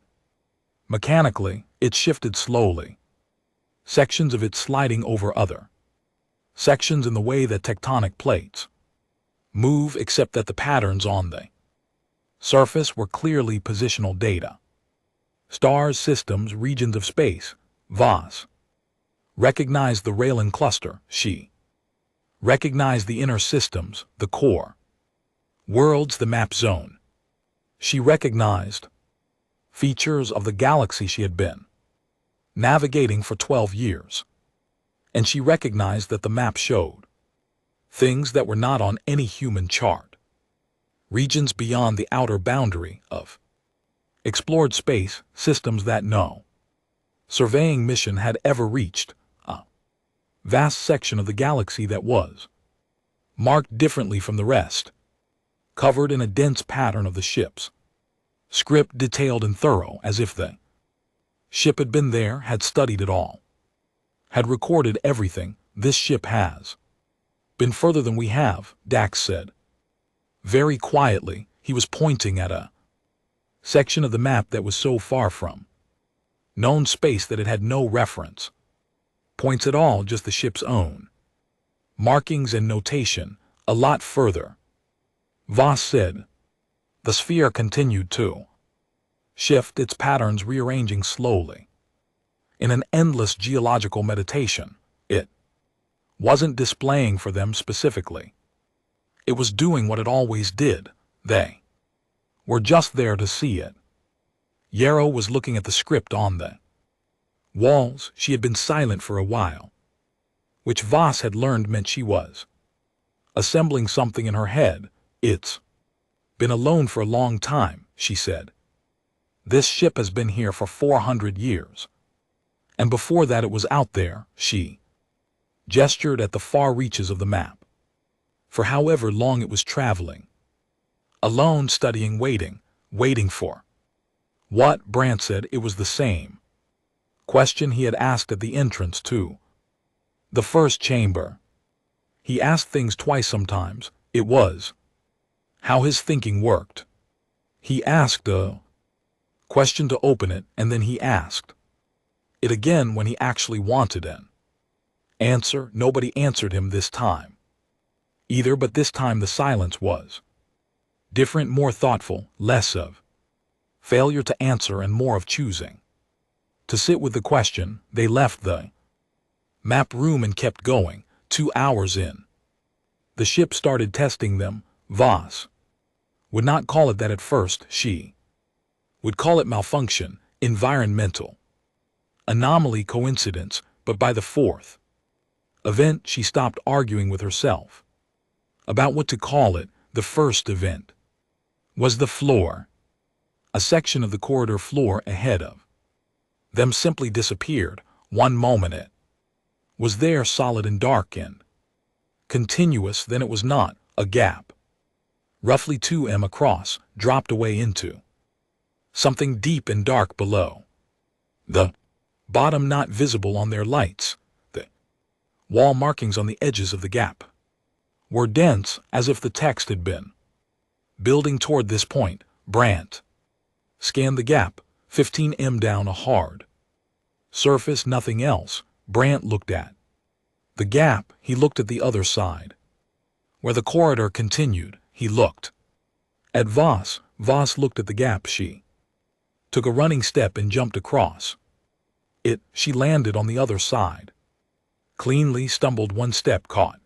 mechanically. It shifted slowly, sections of it sliding over other sections in the way that tectonic plates move, except that the patterns on the surface were clearly positional data. Stars, systems, regions of space. Voss recognized the Raylan cluster. She recognized the inner systems, the core worlds, the map zone. She recognized features of the galaxy she had been navigating for 12 years. And she recognized that the map showed things that were not on any human chart, regions beyond the outer boundary of explored space, systems that no surveying mission had ever reached, a vast section of the galaxy that was marked differently from the rest, covered in a dense pattern of the ship's script, detailed and thorough, as if the ship had been there, had studied it all, had recorded everything. This ship has been further than we have, Dax said. Very quietly, he was pointing at a section of the map that was so far from known space that it had no reference points at all, just the ship's own markings and notation. A lot further, Voss said. The sphere continued to shift, its patterns rearranging slowly. In an endless geological meditation, it wasn't displaying for them specifically. It was doing what it always did. They were just there to see it. Yarrow was looking at the script on the walls. She had been silent for a while, which Voss had learned meant she was assembling something in her head. It's been alone for a long time, she said. This ship has been here for 400 years. And before that it was out there, she gestured at the far reaches of the map, for however long it was traveling. Alone, studying, waiting for what? Brant said. It was the same question he had asked at the entrance to the first chamber. He asked things twice sometimes. It was how his thinking worked. He asked a question to open it, and then he asked it again when he actually wanted an answer. Nobody answered him this time either, but this time the silence was different, more thoughtful, less of failure to answer and more of choosing to sit with the question. They left the map room and kept going. 2 hours in, the ship started testing them. Voss would not call it that at first. She would call it malfunction, environmental anomaly, coincidence. But by the 4th event, she stopped arguing with herself about what to call it. The first event was the floor. A section of the corridor floor ahead of them simply disappeared. One moment it was there, solid and dark and continuous, then it was not. A gap, roughly 2 m across, dropped away into something deep and dark below. The bottom not visible on their lights. The wall markings on the edges of the gap were dense, as if the text had been building toward this point. Brant scanned the gap, 15 m down, a hard surface, nothing else. Brant looked at the gap. He looked at the other side, where the corridor continued. He looked at Voss. Voss looked at the gap. She took a running step and jumped across it. She landed on the other side cleanly, stumbled one step, caught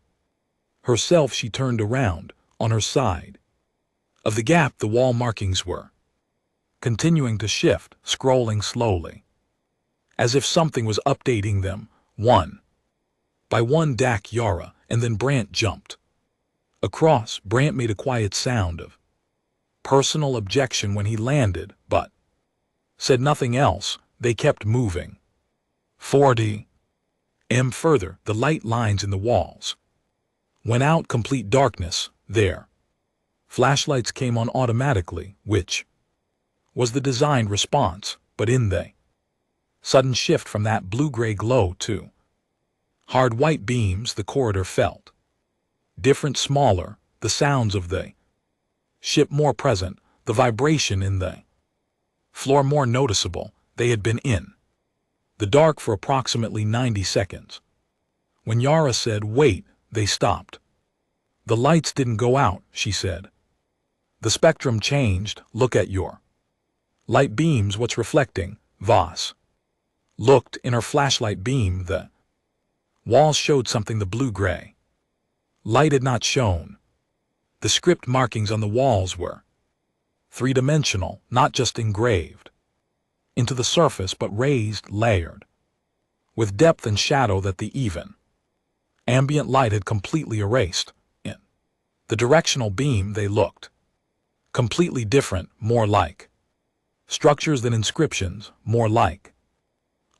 herself. She turned around. On her side of the gap, the wall markings were continuing to shift, scrolling slowly, as if something was updating them, one by one. Dak, Yara, and then Brant jumped across. Brant made a quiet sound of personal objection when he landed, but said nothing else. They kept moving. 40 m further, the light lines in the walls went out. Complete darkness. Their flashlights came on automatically, which was the designed response, but in the sudden shift from that blue-gray glow to hard white beams, the corridor felt different, smaller, the sounds of the ship more present, the vibration in the floor more noticeable. They had been in the dark for approximately 90 seconds. When Yara said, "Wait," they stopped. "The lights didn't go out," she said. "The spectrum changed. Look at your light beams. What's reflecting?" Voss looked. In her flashlight beam, the walls showed something the blue-gray light had not shown. The script markings on the walls were three-dimensional, not just engraved into the surface, but raised, layered, with depth and shadow that the even ambient light had completely erased. In the directional beam, they looked completely different, more like structures than inscriptions, more like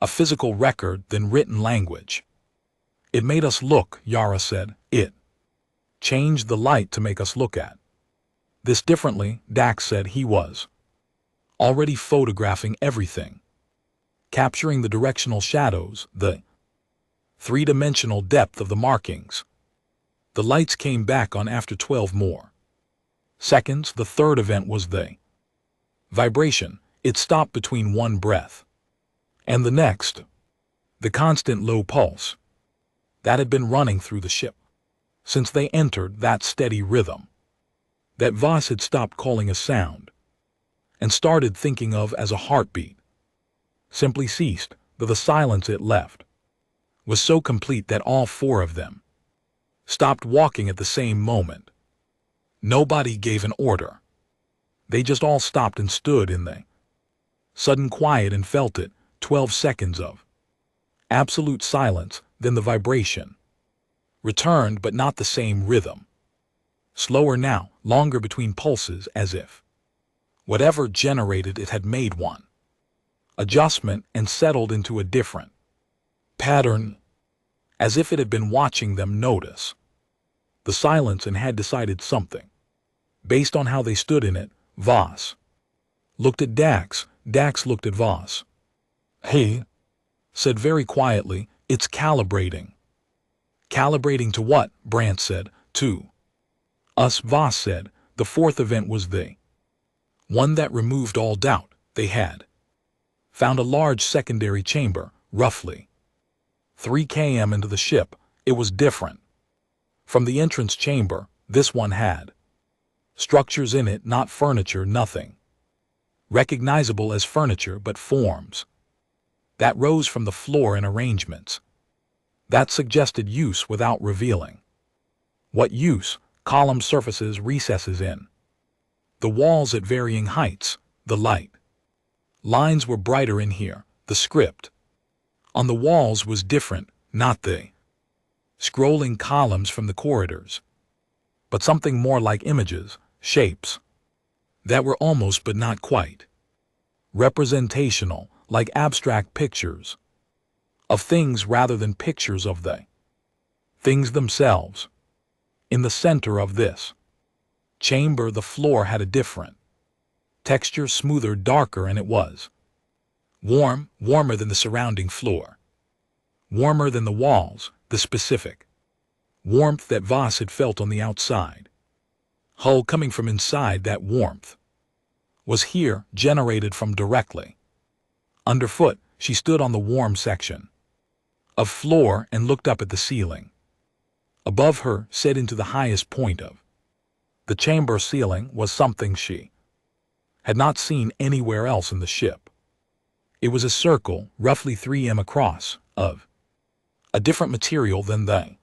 a physical record than written language. "It made us look," Yara said. "It changed the light to make us look at this differently," Dax said. He was already photographing everything, capturing the directional shadows, the three-dimensional depth of the markings. The lights came back on after 12 more seconds. The third event was the vibration. It stopped between one breath and the next. The constant low pulse that had been running through the ship since they entered, that steady rhythm that Voss had stopped calling a sound and started thinking of as a heartbeat, simply ceased. The silence it left was so complete that all four of them stopped walking at the same moment. Nobody gave an order. They just all stopped and stood in the sudden quiet and felt it. 12 seconds of absolute silence, then the vibration returned, but not the same rhythm. Slower now, longer between pulses, as if whatever generated it had made one adjustment and settled into a different pattern, as if it had been watching them notice the silence and had decided something based on how they stood in it. Voss looked at Dax. Dax looked at Voss. "He said very quietly, "It's calibrating." "Calibrating to what?" Brant said. "To us," Voss said. The fourth event was the one that removed all doubt. They had found a large secondary chamber, roughly 3 km into the ship. It was different from the entrance chamber. This one had structures in it, not furniture, nothing recognizable as furniture, but forms that rose from the floor in arrangements that suggested use without revealing what use. Column surfaces, recesses in the walls at varying heights. The light lines were brighter in here. The script on the walls was different, not the scrolling columns from the corridors, but something more like images, shapes that were almost but not quite representational, like abstract pictures of things rather than pictures of the things themselves. In the center of this chamber, the floor had a different texture, smoother, darker, and it was warmer than the surrounding floor, warmer than the walls, the specific warmth that Voss had felt on the outside. Hull coming from inside, that warmth was here generated from directly underfoot. She stood on the warm section of floor and looked up at the ceiling. Above her, set into the highest point of the chamber ceiling, was something she had not seen anywhere else in the ship. It was a circle, roughly 3 m across, of a different material than the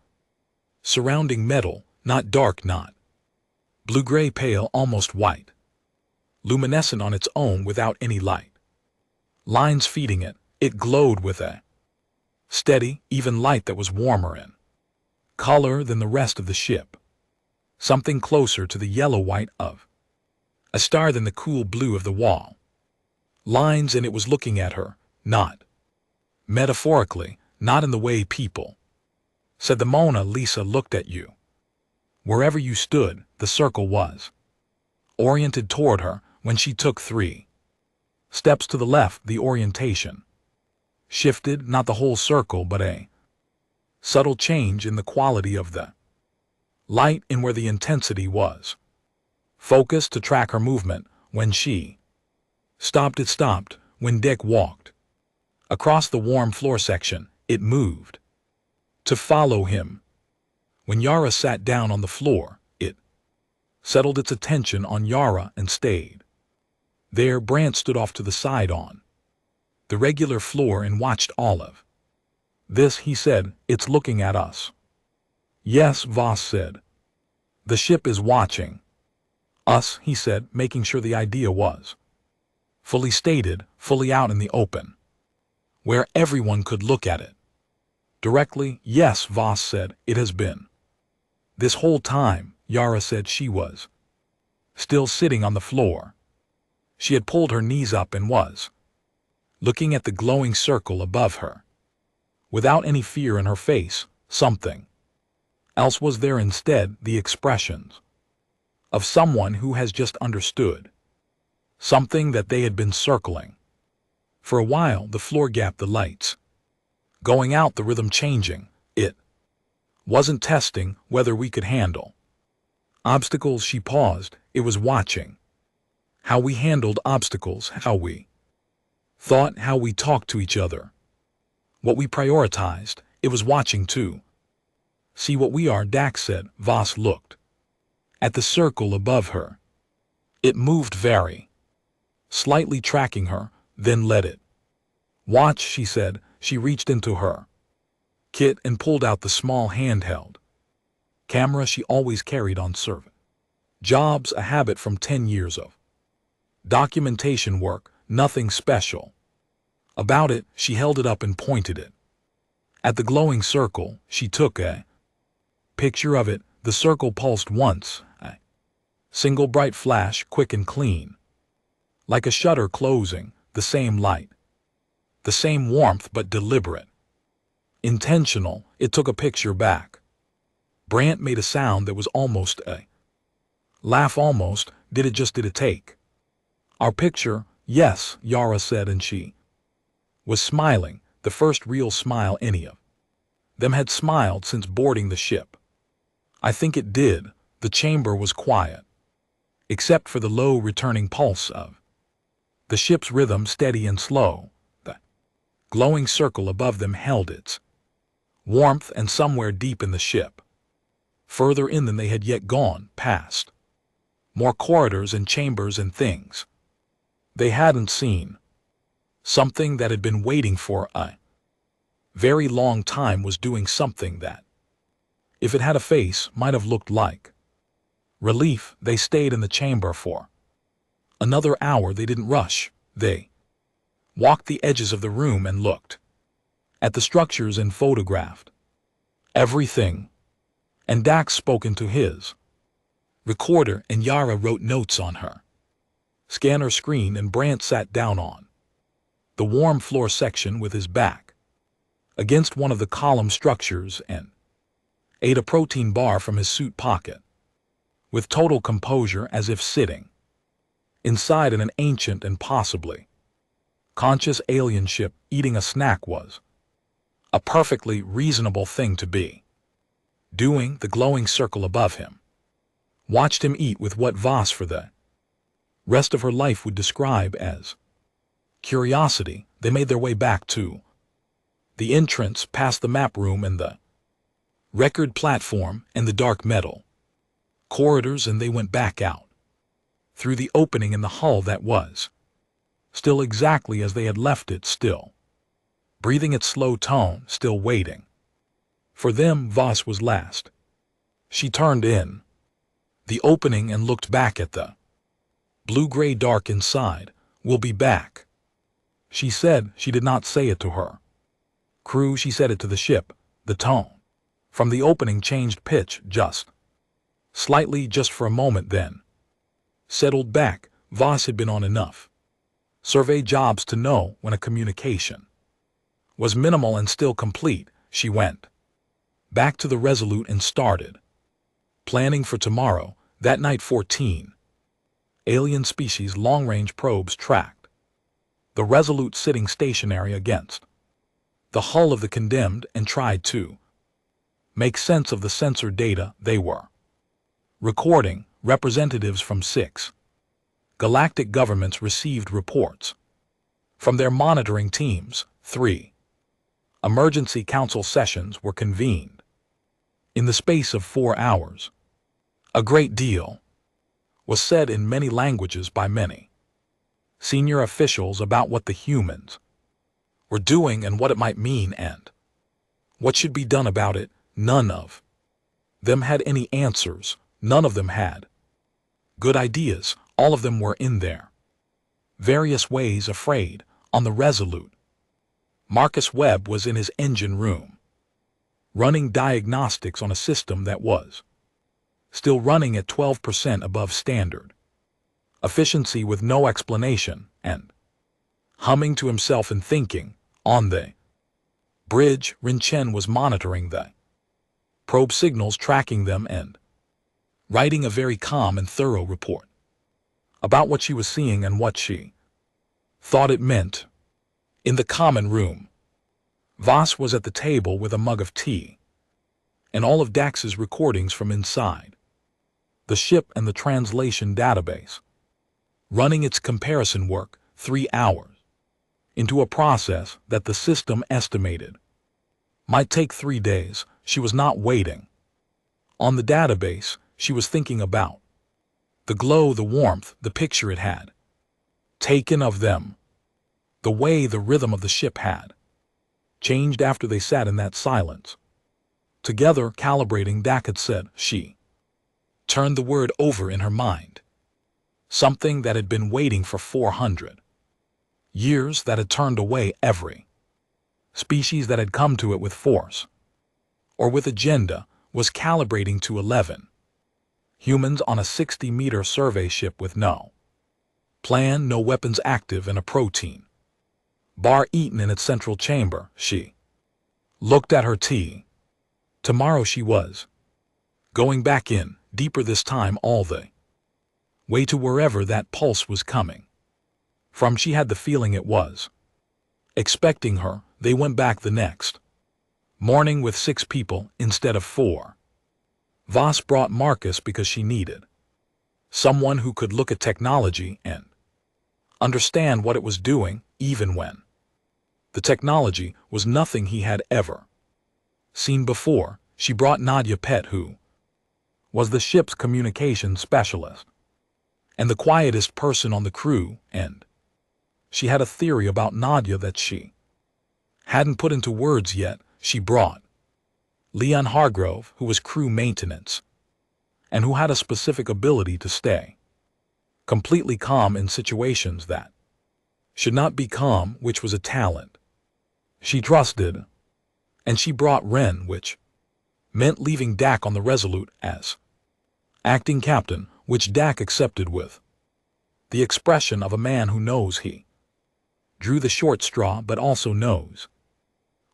surrounding metal, not dark, not blue-gray, pale, almost white, luminescent on its own without any light lines feeding it. It glowed with a steady, even light that was warmer in color than the rest of the ship, something closer to the yellow-white of a star than the cool blue of the wall lines, and it was looking at her, not metaphorically, not in the way people said the Mona Lisa looked at you. Wherever you stood, the circle was oriented toward her. When she took 3 steps to the left, the orientation shifted, not the whole circle, but a subtle change in the quality of the light, in where the intensity was focused to track her movement. When she stopped, it stopped. When Dick walked across the warm floor section, it moved to follow him. When Yara sat down on the floor, it settled its attention on Yara and stayed there. Brant stood off to the side on the regular floor and watched all of this. He said, "It's looking at us." "Yes," Voss said. "The ship is watching us," he said, making sure the idea was fully stated, fully out in the open, where everyone could look at it directly. "Yes," Voss said, "it has been this whole time." Yara said she was still sitting on the floor. She had pulled her knees up and was looking at the glowing circle above her. Without any fear in her face, something else was there instead, the expressions of someone who has just understood something that they had been circling for a while. The floor gap, the lights going out, the rhythm changing. It wasn't testing whether we could handle obstacles. She paused. It was watching how we handled obstacles, how we thought, how we talked to each other, what we prioritized. It was watching to see what we are, Dax said. Voss looked at the circle above her. It moved very slightly, tracking her, then let it watch, she said. She reached into her kit and pulled out the small handheld camera she always carried on service jobs, a habit from 10 years of documentation work, nothing special about it. She held it up and pointed it at the glowing circle. She took a picture of it. The circle pulsed once, a single bright flash, quick and clean, like a shutter closing. The same light, the same warmth, but deliberate, intentional. It took a picture back. Brant made a sound that was almost a laugh. Almost. Did it take our picture? Yes, Yara said, and she was smiling, the first real smile any of them had smiled since boarding the ship. "I think it did." The chamber was quiet, except for the low returning pulse of the ship's rhythm, steady and slow. The glowing circle above them held its warmth, and somewhere deep in the ship, further in than they had yet gone, past more corridors and chambers and things they hadn't seen, something that had been waiting for a very long time, was doing something that, if it had a face, might have looked like relief. They stayed in the chamber for another hour. They didn't rush. They walked the edges of the room and looked at the structures and photographed everything. And Dax spoke into his recorder, and Yara wrote notes on her scanner screen, and Brant sat down on the warm floor section with his back against one of the column structures and ate a protein bar from his suit pocket, with total composure as if sitting inside an ancient and possibly conscious alien ship. Eating a snack was a perfectly reasonable thing to be doing. The glowing circle above him watched him eat with what Voss for the rest of her life would describe as curiosity. They made their way back to the entrance, past the map room and the record platform and the dark metal corridors, and they went back out through the opening in the hull that was still exactly as they had left it, still breathing its slow tone, still waiting for them. Voss was last. She turned in the opening and looked back at the blue-gray dark inside. "We'll be back," she said. She did not say it to her crew, she said it to the ship. The tone from the opening changed pitch just slightly, just for a moment, then settled back. Voss had been on enough survey jobs to know when a communication was minimal and still complete. She went back to the Resolute and started planning for tomorrow. That night, 14 alien species long-range probes tracked the Resolute, sitting stationary against the hull of the Condemned, and tried to make sense of the sensor data they were recording. Representatives from 6 galactic governments received reports from their monitoring teams. 3 emergency council sessions were convened in the space of 4 hours. A great deal was said in many languages by many senior officials about what the humans were doing and what it might mean and what should be done about it. None of them had any answers. None of them had good ideas. All of them were in their various ways afraid. On the Resolute, Marcus Webb was in his engine room, running diagnostics on a system that was still running at 12% above standard efficiency, with no explanation, and humming to himself and thinking. On the bridge, Rin Chen was monitoring the probe signals, tracking them, and writing a very calm and thorough report about what she was seeing and what she thought it meant. In the common room, Voss was at the table with a mug of tea and all of Dax's recordings from inside the ship and the translation database, running its comparison work. 3 hours into a process that the system estimated might take 3 days. She was not waiting on the database. She was thinking about the glow, the warmth, the picture it had taken of them, the way the rhythm of the ship had changed after they sat in that silence together, calibrating. Dak had said. She turned the word over in her mind, something that had been waiting for 400 years, that had turned away every species that had come to it with force or with agenda, was calibrating to 11 humans on a 60-meter survey ship with no plan, no weapons active, and a protein bar eaten in its central chamber. She looked at her tea. Tomorrow she was going back in, deeper this time, all the way to wherever that pulse was coming from. She had the feeling it was expecting her. They went back the next morning with 6 people instead of 4. Voss brought Marcus because she needed someone who could look at technology and understand what it was doing, even when the technology was nothing he had ever seen before. She brought Nadia Pet, who was the ship's communications specialist and the quietest person on the crew, and she had a theory about Nadia that she hadn't put into words yet. She brought Leon Hargrove, who was crew maintenance and who had a specific ability to stay completely calm in situations that should not be calm, which was a talent she trusted. And she brought Ren, which meant leaving Dak on the Resolute as acting captain, which Dak accepted with the expression of a man who knows he drew the short straw but also knows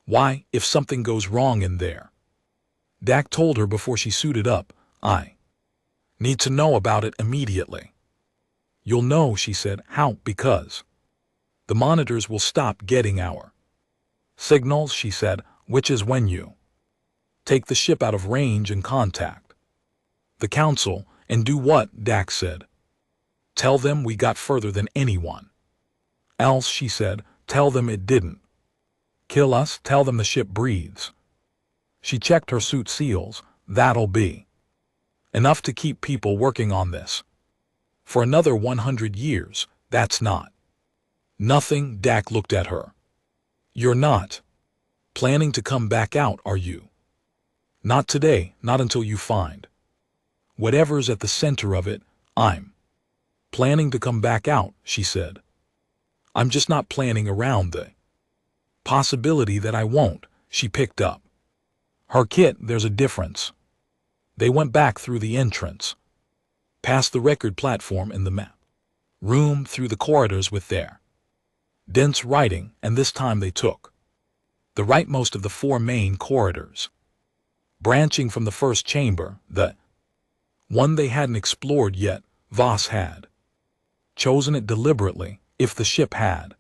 Why, if something goes wrong in there? Dak told her before she suited up, I need to know about it immediately. You'll know, she said. How? Because the monitors will stop getting our signals, she said, which is when you take the ship out of range and contact the council. And do what? Dak said. Tell them we got further than anyone else, she said. Tell them it didn't kill us. Tell them the ship breathes. She checked her suit seals. That'll be enough to keep people working on this for another 100 years. That's not nothing. Dak looked at her. You're not planning to come back out, are you? Not today, not until you find whatever's at the center of it. I'm planning to come back out, she said. I'm just not planning around the possibility that I won't. She picked up her kit. There's a difference. They went back through the entrance, past the record platform in the map room, through the corridors with their dense writing, and this time they took the rightmost of the 4 main corridors, branching from the first chamber, the one they hadn't explored yet. Voss had chosen it deliberately. If the ship had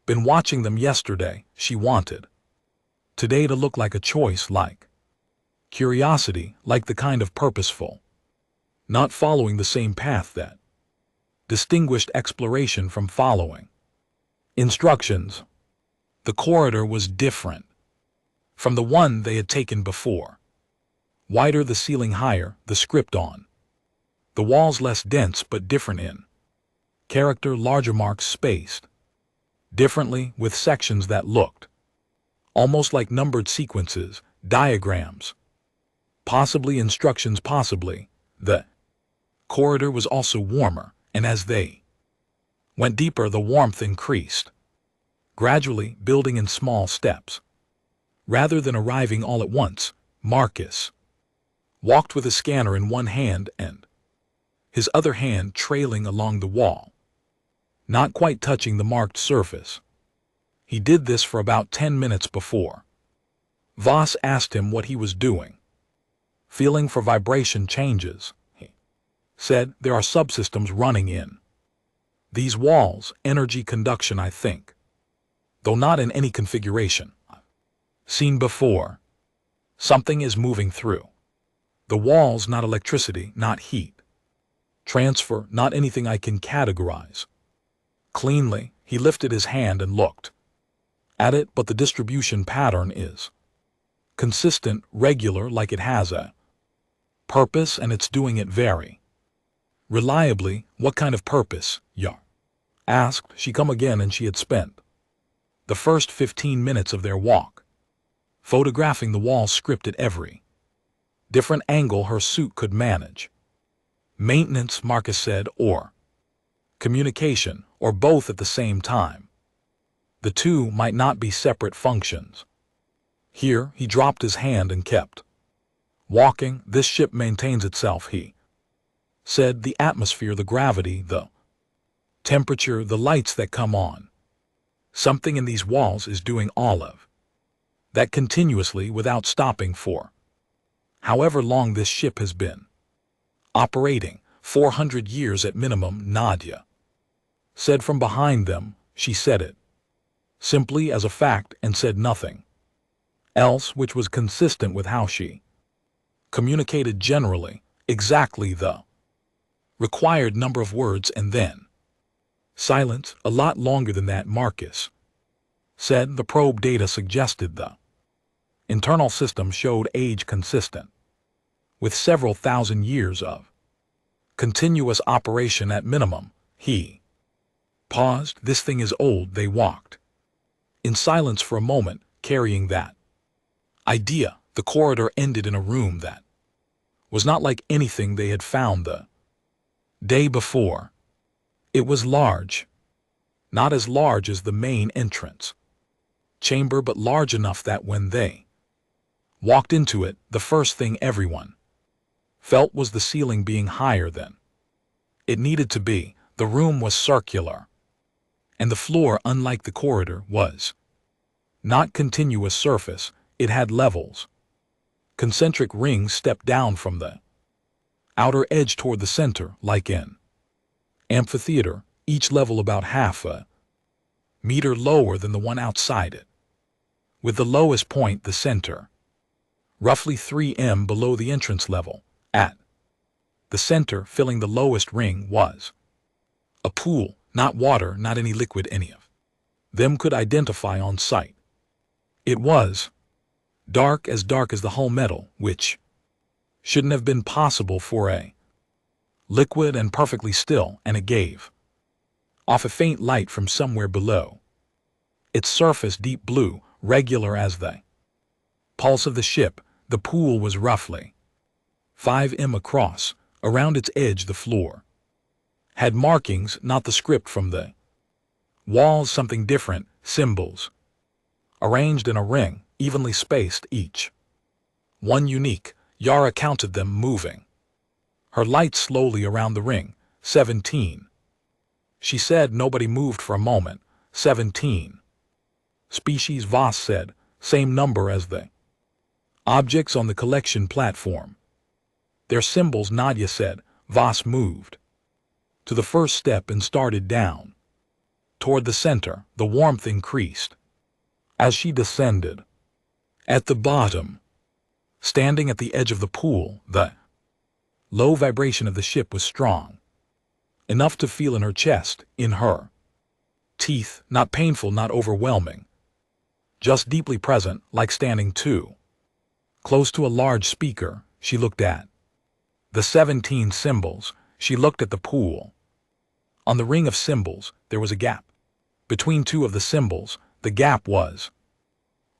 been watching them yesterday, she wanted today to look like a choice, like curiosity, like the kind of purposeful, not following the same path that distinguished exploration from following instructions. The corridor was different from the one they had taken before. Wider, the ceiling higher, the script on the walls less dense but different in character, larger marks spaced differently, with sections that looked almost like numbered sequences, diagrams, possibly instructions, possibly. The corridor was also warmer, and as they went deeper, the warmth increased, gradually building in small steps. Rather than arriving all at once, Marcus walked with a scanner in one hand and his other hand trailing along the wall, not quite touching the marked surface. He did this for about 10 minutes before Voss asked him what he was doing. Feeling for vibration changes, he said. There are subsystems running in these walls, energy conduction, I think, though not in any configuration I've seen before. Something is moving through the walls, not electricity, not heat transfer, not anything I can categorize cleanly. He lifted his hand and looked at it, but the distribution pattern is consistent, regular, like it has a purpose, and it's doing it very reliably. What kind of purpose? Yar asked. She come again, and she had spent the first 15 minutes of their walk photographing the wall script at every different angle her suit could manage. Maintenance, Marcus said, or communication, or both at the same time. The two might not be separate functions. Here, he dropped his hand and kept walking. This ship maintains itself, he said. The atmosphere, the gravity, the temperature, the lights that come on. Something in these walls is doing all of that continuously without stopping for however long this ship has been operating. 400 years at minimum, Nadia said from behind them. She said it simply as a fact and said nothing else, which was consistent with how she communicated generally, exactly the required number of words, and then silence. A lot longer than that, Marcus said. The probe data suggested the internal system showed age consistent with several thousand years of continuous operation at minimum. He paused. This thing is old. They walked in silence for a moment, carrying that idea. The corridor ended in a room that was not like anything they had found the day before. It was large, not as large as the main entrance chamber, but large enough that when they walked into it, the first thing everyone felt was the ceiling being higher than it needed to be. The room was circular, and the floor, unlike the corridor, was Not continuous surface, it had levels. Concentric rings stepped down from the outer edge toward the center, like in amphitheater, each level about half a meter lower than the one outside it, with the lowest point, the center, roughly 3 m below the entrance level. At the center, filling the lowest ring, was a pool, not water, not any liquid any of them could identify on sight. It was dark as the hull metal, which shouldn't have been possible for a liquid, and perfectly still, and it gave off a faint light from somewhere below. Its surface deep blue, regular as the pulse of the ship. The pool was roughly 5 m across. Around its edge the floor had markings, not the script from the walls, something different, symbols, arranged in a ring, evenly spaced, each one unique. Yara counted them, moving her light slowly around the ring. 17. She said. Nobody moved for a moment. 17. Species, Voss said. Same number as the objects on the collection platform. Their symbols, Nadia said. Voss moved to the first step and started down toward the center. The warmth increased as she descended. At the bottom, standing at the edge of the pool, the low vibration of the ship was strong, enough to feel in her chest, in her teeth, not painful, not overwhelming, just deeply present, like standing too close to a large speaker. She looked at the 17 symbols. She looked at the pool. On the ring of symbols, there was a gap. Between two of the symbols, the gap was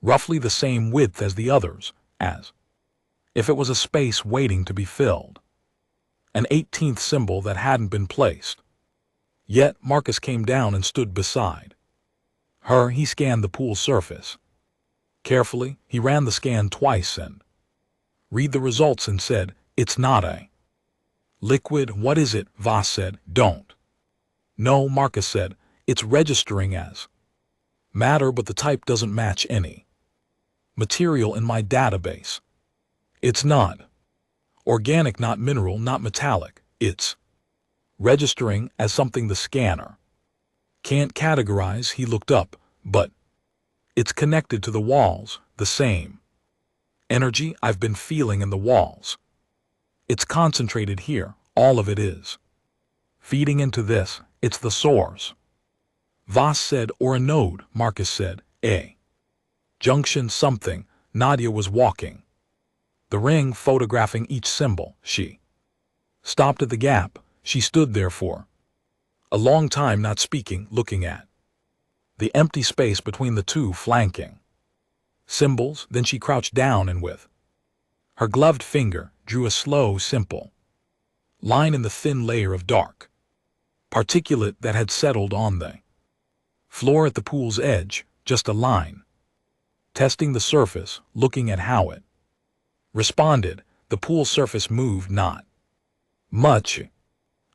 roughly the same width as the others, as if it was a space waiting to be filled. An 18th symbol that hadn't been placed yet. Marcus came down and stood beside her. He scanned the pool surface carefully. He ran the scan twice and read the results and said, "It's not a liquid." "What is it?" Voss said. "Don't know," Marcus said. "It's registering as matter, but the type doesn't match any material in my database. It's not organic, not mineral, not metallic. It's registering as something the scanner can't categorize." He looked up. "But it's connected to the walls, the same energy I've been feeling in the walls. It's concentrated here. All of it is feeding into this. It's the source." Voss said. "Or a node," Marcus said. "A junction, something." Nadia was walking the ring, photographing each symbol. She stopped at the gap. She stood there for a long time, not speaking, looking at the empty space between the two flanking symbols. Then she crouched down and with her gloved finger drew a slow, simple line in the thin layer of dark particulate that had settled on the floor at the pool's edge. Just a line. Testing the surface, looking at how it responded. The pool surface moved not much.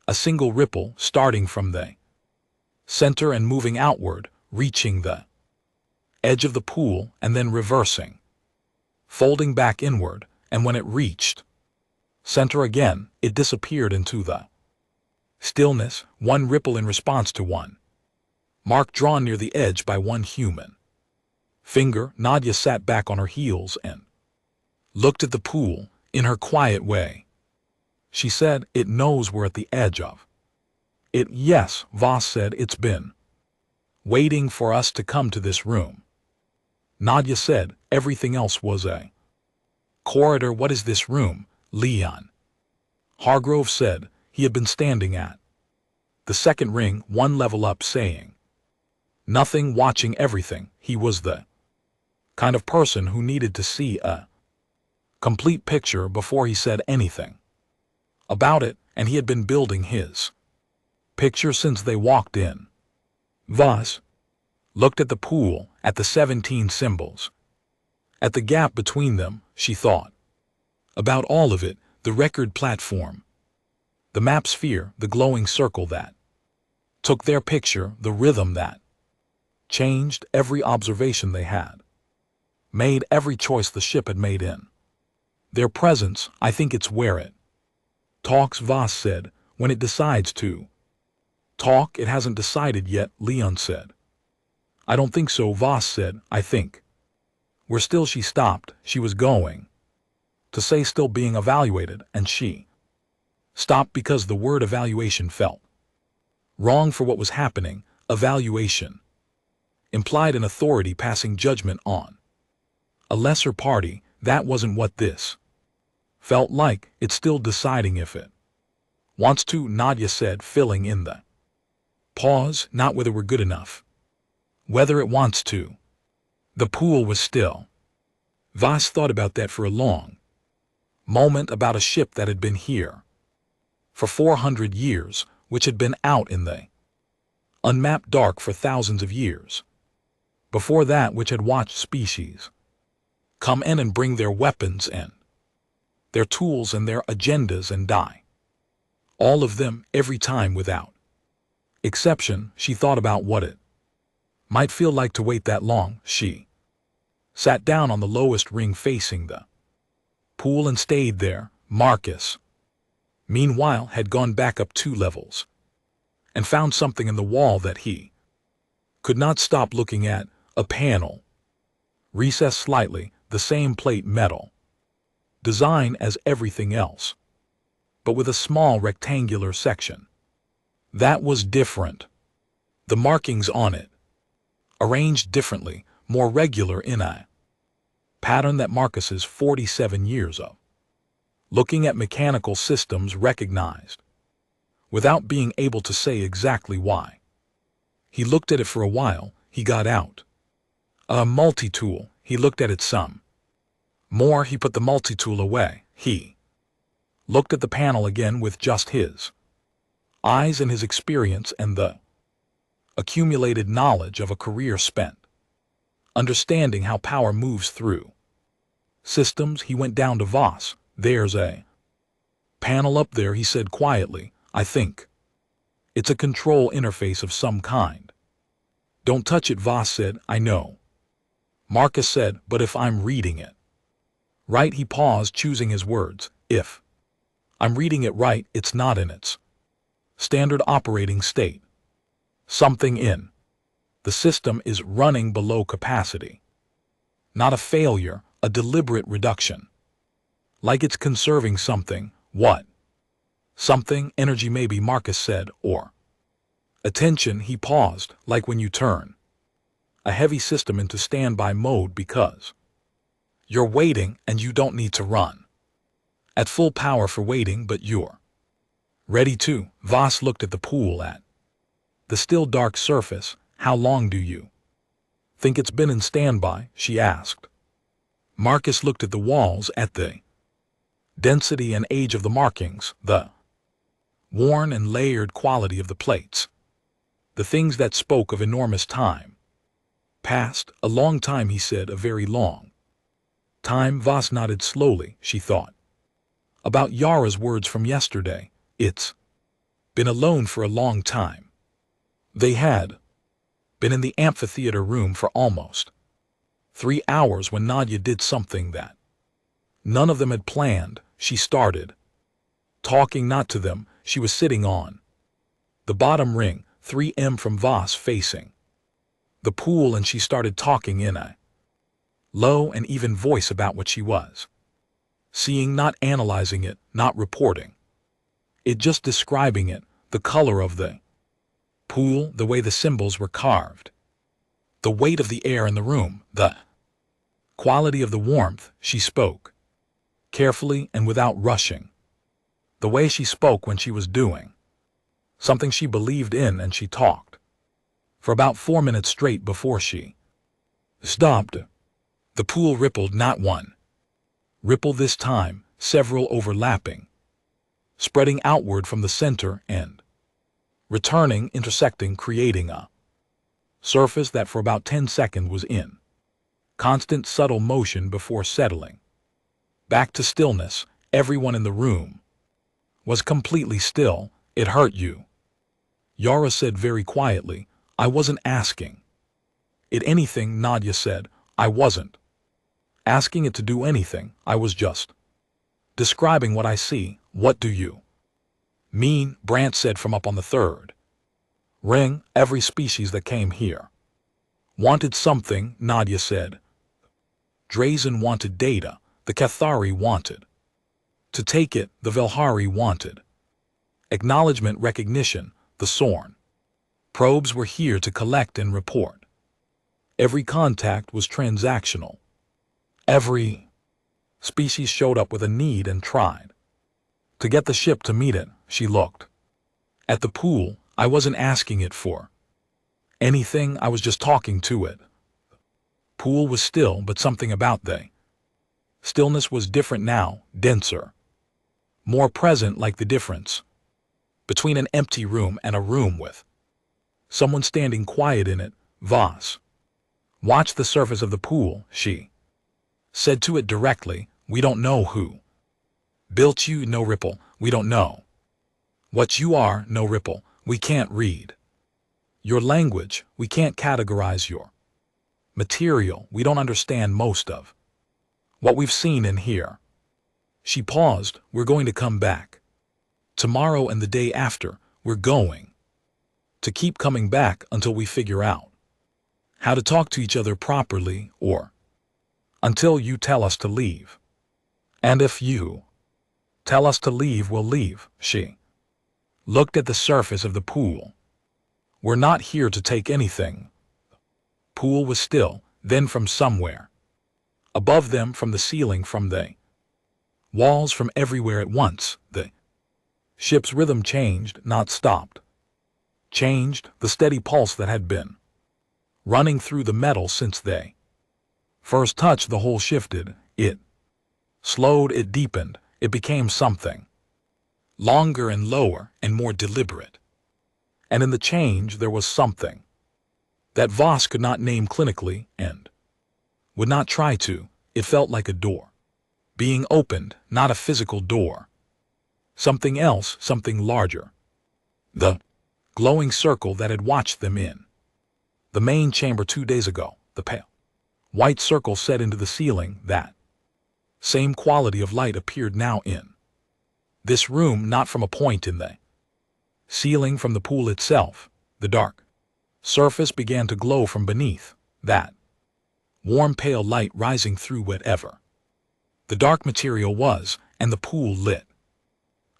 A single ripple, starting from the center and moving outward, reaching the edge of the pool, and then reversing, folding back inward, and when it reached center again, it disappeared into the stillness. One ripple in response to one mark drawn near the edge by one human finger. Nadia sat back on her heels and looked at the pool in her quiet way. She said, "It knows we're at the edge of it." "Yes," Voss said. "It's been waiting for us to come to this room." Nadia said. "Everything else was a corridor. What is this room?" Leon Hargrove said. He had been standing at the second ring, one level up, saying nothing, watching everything. He was the kind of person who needed to see a complete picture before he said anything about it, and he had been building his picture since they walked in. Voss looked at the pool, at the 17 symbols, at the gap between them. She thought about all of it: the record platform, the map sphere, the glowing circle that took their picture, the rhythm that changed every observation they had, made every choice the ship had made in their presence. I think it's where it talks, Voss said. When it decides to talk, it hasn't decided yet, Leon said. I don't think so, Voss said. I think we're still. She stopped. She was going to say still being evaluated, and she stopped because the word evaluation felt wrong for what was happening. Evaluation implied an authority passing judgment on a lesser party. That wasn't what this felt like. It's still deciding if it wants to, Nadia said, filling in the pause. Not whether we're good enough, whether it wants to. The pool was still. Voss thought about that for a long moment, about a ship that had been here for 400 years, which had been out in the unmapped dark for thousands of years before that, which had watched species come in and bring their weapons and their tools and their agendas and die. All of them, every time without exception. She thought about what it might feel like to wait that long. She sat down on the lowest ring facing the pool and stayed there. Marcus, meanwhile, had gone back up 2 levels and found something in the wall that he could not stop looking at. A panel, recessed slightly, the same plate metal design as everything else, but with a small rectangular section that was different. The markings on it, arranged differently, more regular in a pattern that Marcus's 47 years of looking at mechanical systems recognized, without being able to say exactly why. He looked at it for a while. He got out a multi-tool. He looked at it some more. He put the multi-tool away. He looked at the panel again with just his eyes and his experience and the accumulated knowledge of a career spent understanding how power moves through systems. He went down to Voss. There's a panel up there, he said quietly. I think it's a control interface of some kind. Don't touch it, Voss said. I know, Marcus said, but if I'm reading it right. He paused, choosing his words. If I'm reading it right, it's not in its standard operating state. Something in the system is running below capacity. Not a failure, a deliberate reduction. Like it's conserving something. What? Something, energy maybe, Marcus said, or attention. He paused, like when you turn a heavy system into standby mode because you're waiting and you don't need to run at full power for waiting, but you're ready to. Voss looked at the pool, at the still dark surface. How long do you think it's been in standby? She asked. Marcus looked at the walls, at the density and age of the markings, the worn and layered quality of the plates, the things that spoke of enormous time. Past, a long time, he said, a very long time. Voss nodded slowly. She thought about Yara's words from yesterday. It's been alone for a long time. They had been in the amphitheater room for almost 3 hours when Nadia did something that none of them had planned. She started talking, not to them. She was sitting on the bottom ring, 3M from Voss, facing the pool, and she started talking in a low and even voice about what she was seeing, not analyzing it, not reporting it, just describing it. The color of the pool, the way the symbols were carved, the weight of the air in the room, the quality of the warmth. She spoke carefully and without rushing, the way she spoke when she was doing something she believed in, and she talked for about 4 minutes straight before she stopped. The pool rippled, not one ripple this time, several overlapping, spreading outward from the center and returning, intersecting, creating a surface that for about 10 seconds was in constant subtle motion before settling back to stillness. Everyone in the room was completely still. It hurt you, Yara said very quietly. I wasn't asking it anything, Nadia said. I wasn't asking it to do anything, I was just describing what I see. What do you mean? Brant said from up on the third ring. Every species that came here wanted something, Nadia said. Drazen wanted data, the Cathari wanted to take it, the Velhari wanted acknowledgement, recognition, the Sorn probes were here to collect and report. Every contact was transactional. Every species showed up with a need and tried to get the ship to meet it. She looked at the pool. I wasn't asking it for anything, I was just talking to it. Pool was still, but something about the stillness was different now, denser, more present, like the difference between an empty room and a room with someone standing quiet in it. Voss watched the surface of the pool. She said to it directly, we don't know who built you, no Ripple. We don't know what you are, no Ripple. We can't read your language. We can't categorize your material. We don't understand most of what we've seen in here. She paused. We're going to come back tomorrow and the day after. We're going to keep coming back until we figure out how to talk to each other properly, or until you tell us to leave. And if you tell us to leave, we'll leave. She looked at the surface of the pool. We're not here to take anything. Pool was still. Then from somewhere above them, from the ceiling, from the walls, from everywhere at once, the ship's rhythm changed, not stopped. Changed, the steady pulse that had been running through the metal since they first touched the hole shifted. It slowed, it deepened, it became something longer and lower and more deliberate. And in the change there was something that Voss could not name clinically and would not try to. It felt like a door being opened, not a physical door. Something else, something larger. The glowing circle that had watched them in the main chamber 2 days ago, the pale white circle set into the ceiling, that same quality of light appeared now in this room, not from a point in the ceiling, from the pool itself. The dark surface began to glow from beneath, that warm pale light rising through whatever the dark material was, and the pool lit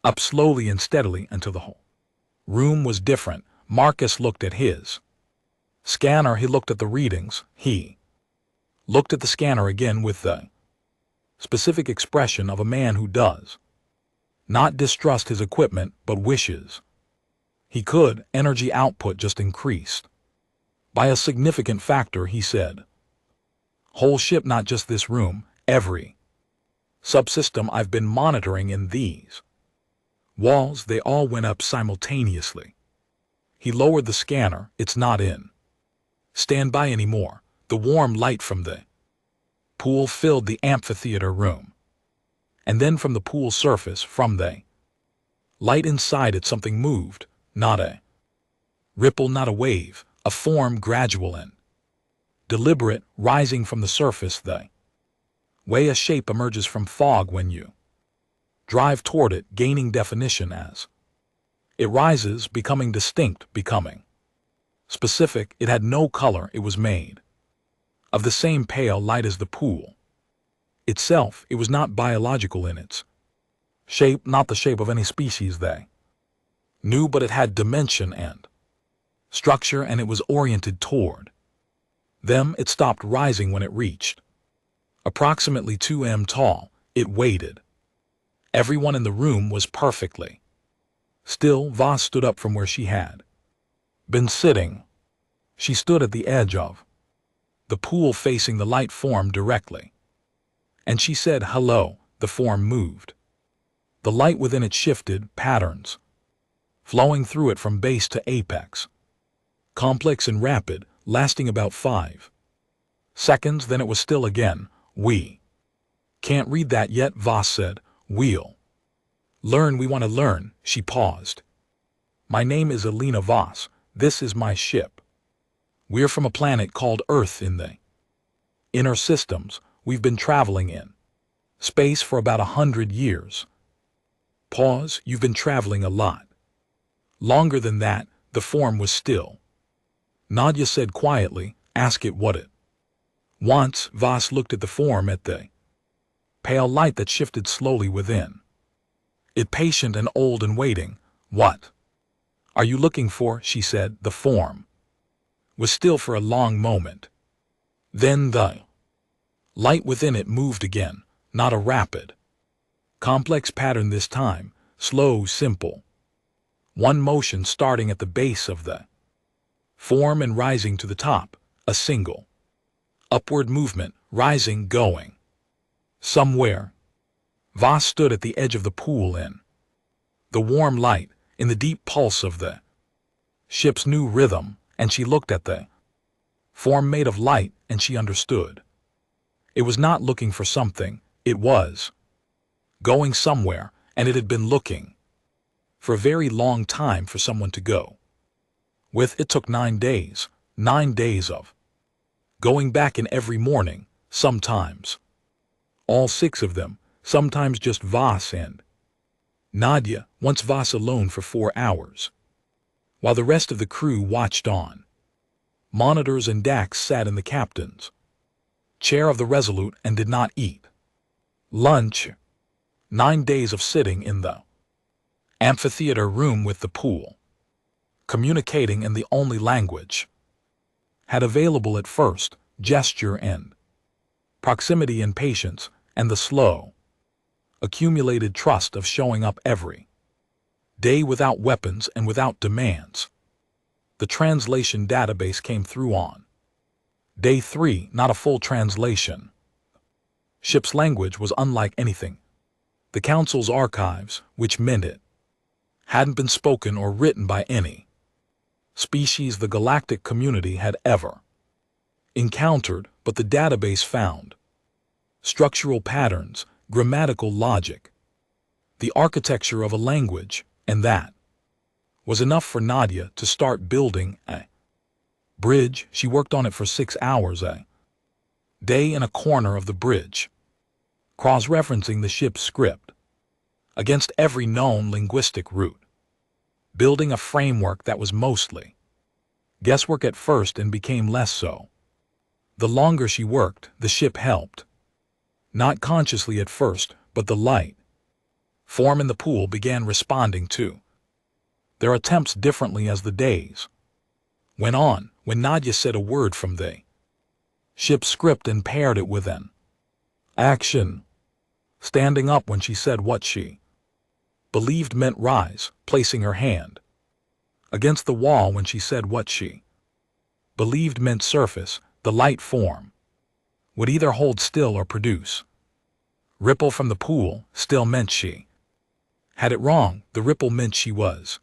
up slowly and steadily until the whole room was different. Marcus looked at his scanner. He looked at the readings. He looked at the scanner again with the specific expression of a man who does not distrust his equipment but wishes he could. Energy output just increased by a significant factor, he said. Whole ship, not just this room, every subsystem I've been monitoring in these walls, they all went up simultaneously. He lowered the scanner. It's not in standby anymore. The warm light from the pool filled the amphitheater room. And then from the pool surface, from the light inside it, something moved. Not a ripple, not a wave, a form, gradual and deliberate, rising from the surface the way a shape emerges from fog when you drive toward it, gaining definition as it rises, becoming distinct, becoming specific. It had no color. It was made of the same pale light as the pool itself. It was not biological in its shape, not the shape of any species they knew, but it had dimension and structure, and it was oriented toward them. It stopped rising when it reached approximately 2 m tall. It waited. Everyone in the room was perfectly still. Voss stood up from where she had been sitting. She stood at the edge of the pool, facing the light form directly. And she said, "Hello." The form moved. The light within it shifted, patterns flowing through it from base to apex. Complex and rapid, lasting about 5 seconds, then it was still again. "We can't read that yet," Voss said. "We'll learn. We want to learn." She paused. "My name is Elena Voss. This is my ship. We're from a planet called Earth in the inner systems. We've been traveling in space for about 100 years. Pause. You've been traveling a lot. Longer than that. The form was still. Nadia said quietly, ask it what it wants. Voss looked at the form, at the pale light that shifted slowly within it, patient and old and waiting. What are you looking for? She said. The form was still for a long moment. Then the light within it moved again, not a rapid, complex pattern this time, slow, simple. One motion starting at the base of the form and rising to the top, a single upward movement, rising, going somewhere. Voss stood at the edge of the pool in the warm light, in the deep pulse of the ship's new rhythm, and she looked at the form made of light, and she understood. It was not looking for something, it was going somewhere, and it had been looking for a very long time for someone to go with. It took 9 days, 9 days of going back in every morning, sometimes all 6 of them, sometimes just Voss and Nadia, once Voss alone for 4 hours, while the rest of the crew watched on. Monitors and Dax sat in the captain's chair of the Resolute and did not eat lunch. 9 days of sitting in the amphitheater room with the pool, communicating in the only language had available at first, gesture and proximity and patience, and the slow, accumulated trust of showing up every day without weapons and without demands. The translation database came through on day 3, not a full translation. Ship's language was unlike anything the Council's archives, which meant it hadn't been spoken or written by any species the galactic community had ever encountered, but the database found structural patterns, grammatical logic, the architecture of a language, and that was enough for Nadia to start building a bridge. She worked on it for 6 hours a day in a corner of the bridge, cross-referencing the ship's script against every known linguistic root, building a framework that was mostly guesswork at first and became less so. The longer she worked, the ship helped. Not consciously at first, but the light form in the pool began responding to their attempts differently as the days went on. When Nadia said a word from the ship's script and paired it with an action, standing up when she said what she believed meant rise, placing her hand against the wall when she said what she believed meant surface, the light form would either hold still or produce ripple from the pool. Still meant she had it wrong. The ripple meant she was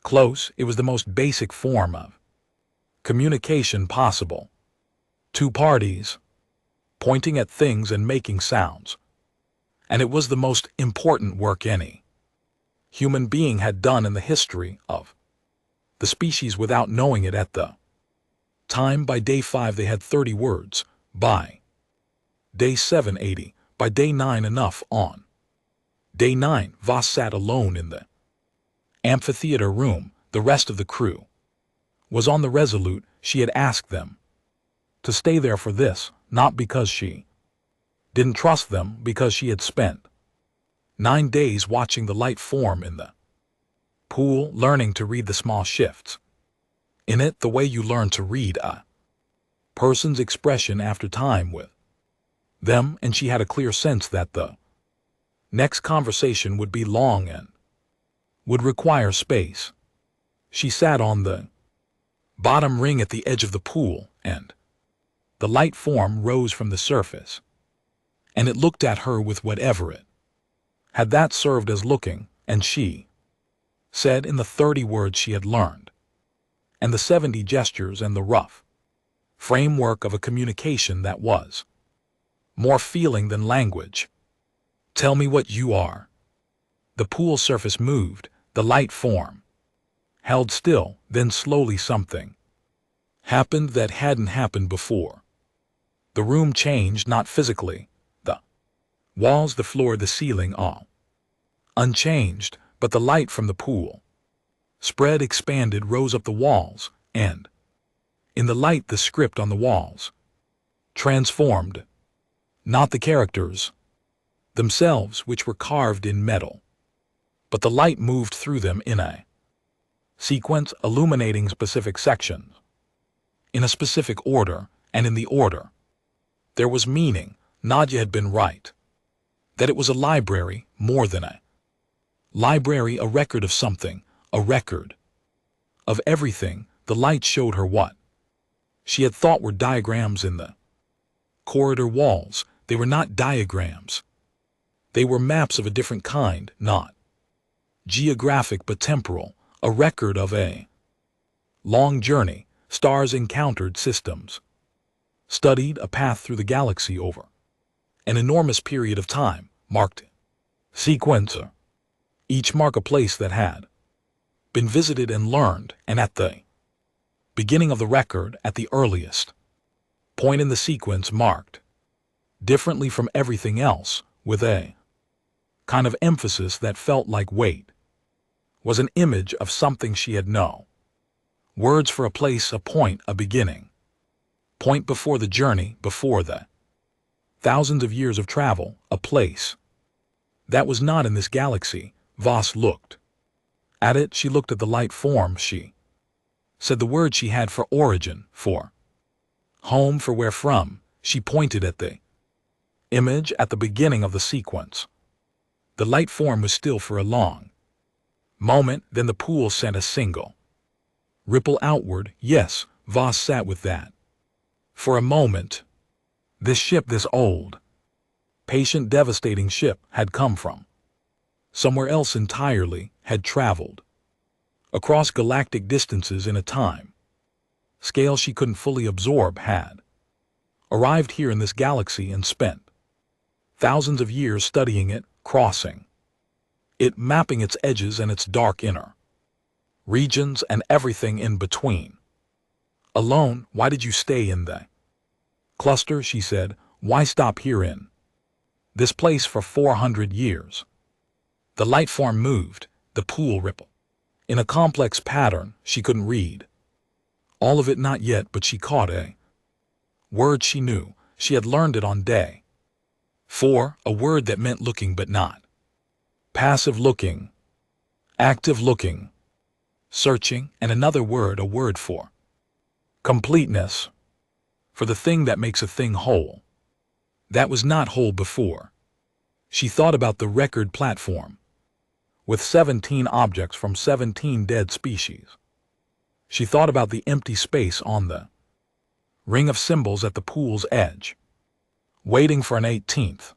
close. It was the most basic form of communication possible. 2 parties pointing at things and making sounds. And it was the most important work any human being had done in the history of the species without knowing it at the time. By day 5 they had 30 words, by day 7 80, by day 9 enough. On day 9 Voss sat alone in the amphitheater room. The rest of the crew was on the Resolute. She had asked them to stay there for this, not because she didn't trust them, because she had spent 9 days watching the light form in the pool, learning to read the small shifts in it, the way you learn to read a person's expression after time with them, and she had a clear sense that the next conversation would be long and would require space. She sat on the bottom ring at the edge of the pool, and the light form rose from the surface, and it looked at her with whatever it had that served as looking, and she said in the 30 words she had learned, and the 70 gestures and the rough framework of a communication that was more feeling than language. Tell me what you are. The pool surface moved, the light form held still, then slowly something happened that hadn't happened before. The room changed, not physically. The walls, the floor, the ceiling, all unchanged, but the light from the pool spread, expanded, rose up the walls, and in the light the script on the walls transformed. Not the characters themselves, which were carved in metal, but the light moved through them in a sequence, illuminating specific sections, in a specific order, and in the order there was meaning. Nadia had been right. That it was a library, more than a library, a record of something, a record of everything. The light showed her what she had thought were diagrams in the corridor walls. They were not diagrams. They were maps of a different kind, not geographic but temporal, a record of a long journey. Stars encountered, systems studied, a path through the galaxy over an enormous period of time, marked sequencer. Each mark a place that had been visited and learned, and at the beginning of the record, at the earliest point in the sequence, marked differently from everything else, with a kind of emphasis that felt like weight, was an image of something she had known. Words for a place, a point, a beginning. Point before the journey, before the thousands of years of travel, a place that was not in this galaxy. Voss looked at it. She looked at the light form. She said the word she had for origin, for home, for where from. She pointed at the image at the beginning of the sequence. The light form was still for a long moment, then the pool sent a single ripple outward. Yes, Voss sat with that. For a moment, this ship, this old, patient, devastating ship, had come from somewhere else entirely, had traveled across galactic distances in a time scale she couldn't fully absorb, had arrived here in this galaxy and spent thousands of years studying it, crossing it, mapping its edges and its dark inner regions and everything in between. Alone, why did you stay in the cluster, she said. Why stop here in this place for 400 years? The light form moved, the pool rippled in a complex pattern she couldn't read all of it, not yet, but she caught a word she knew. She had learned it on day 4, a word that meant looking but not passive looking, active looking, searching, and another word, a word for completeness, for the thing that makes a thing whole that was not whole before. She thought about the record platform with 17 objects from 17 dead species. She thought about the empty space on the ring of symbols at the pool's edge, waiting for an 18th.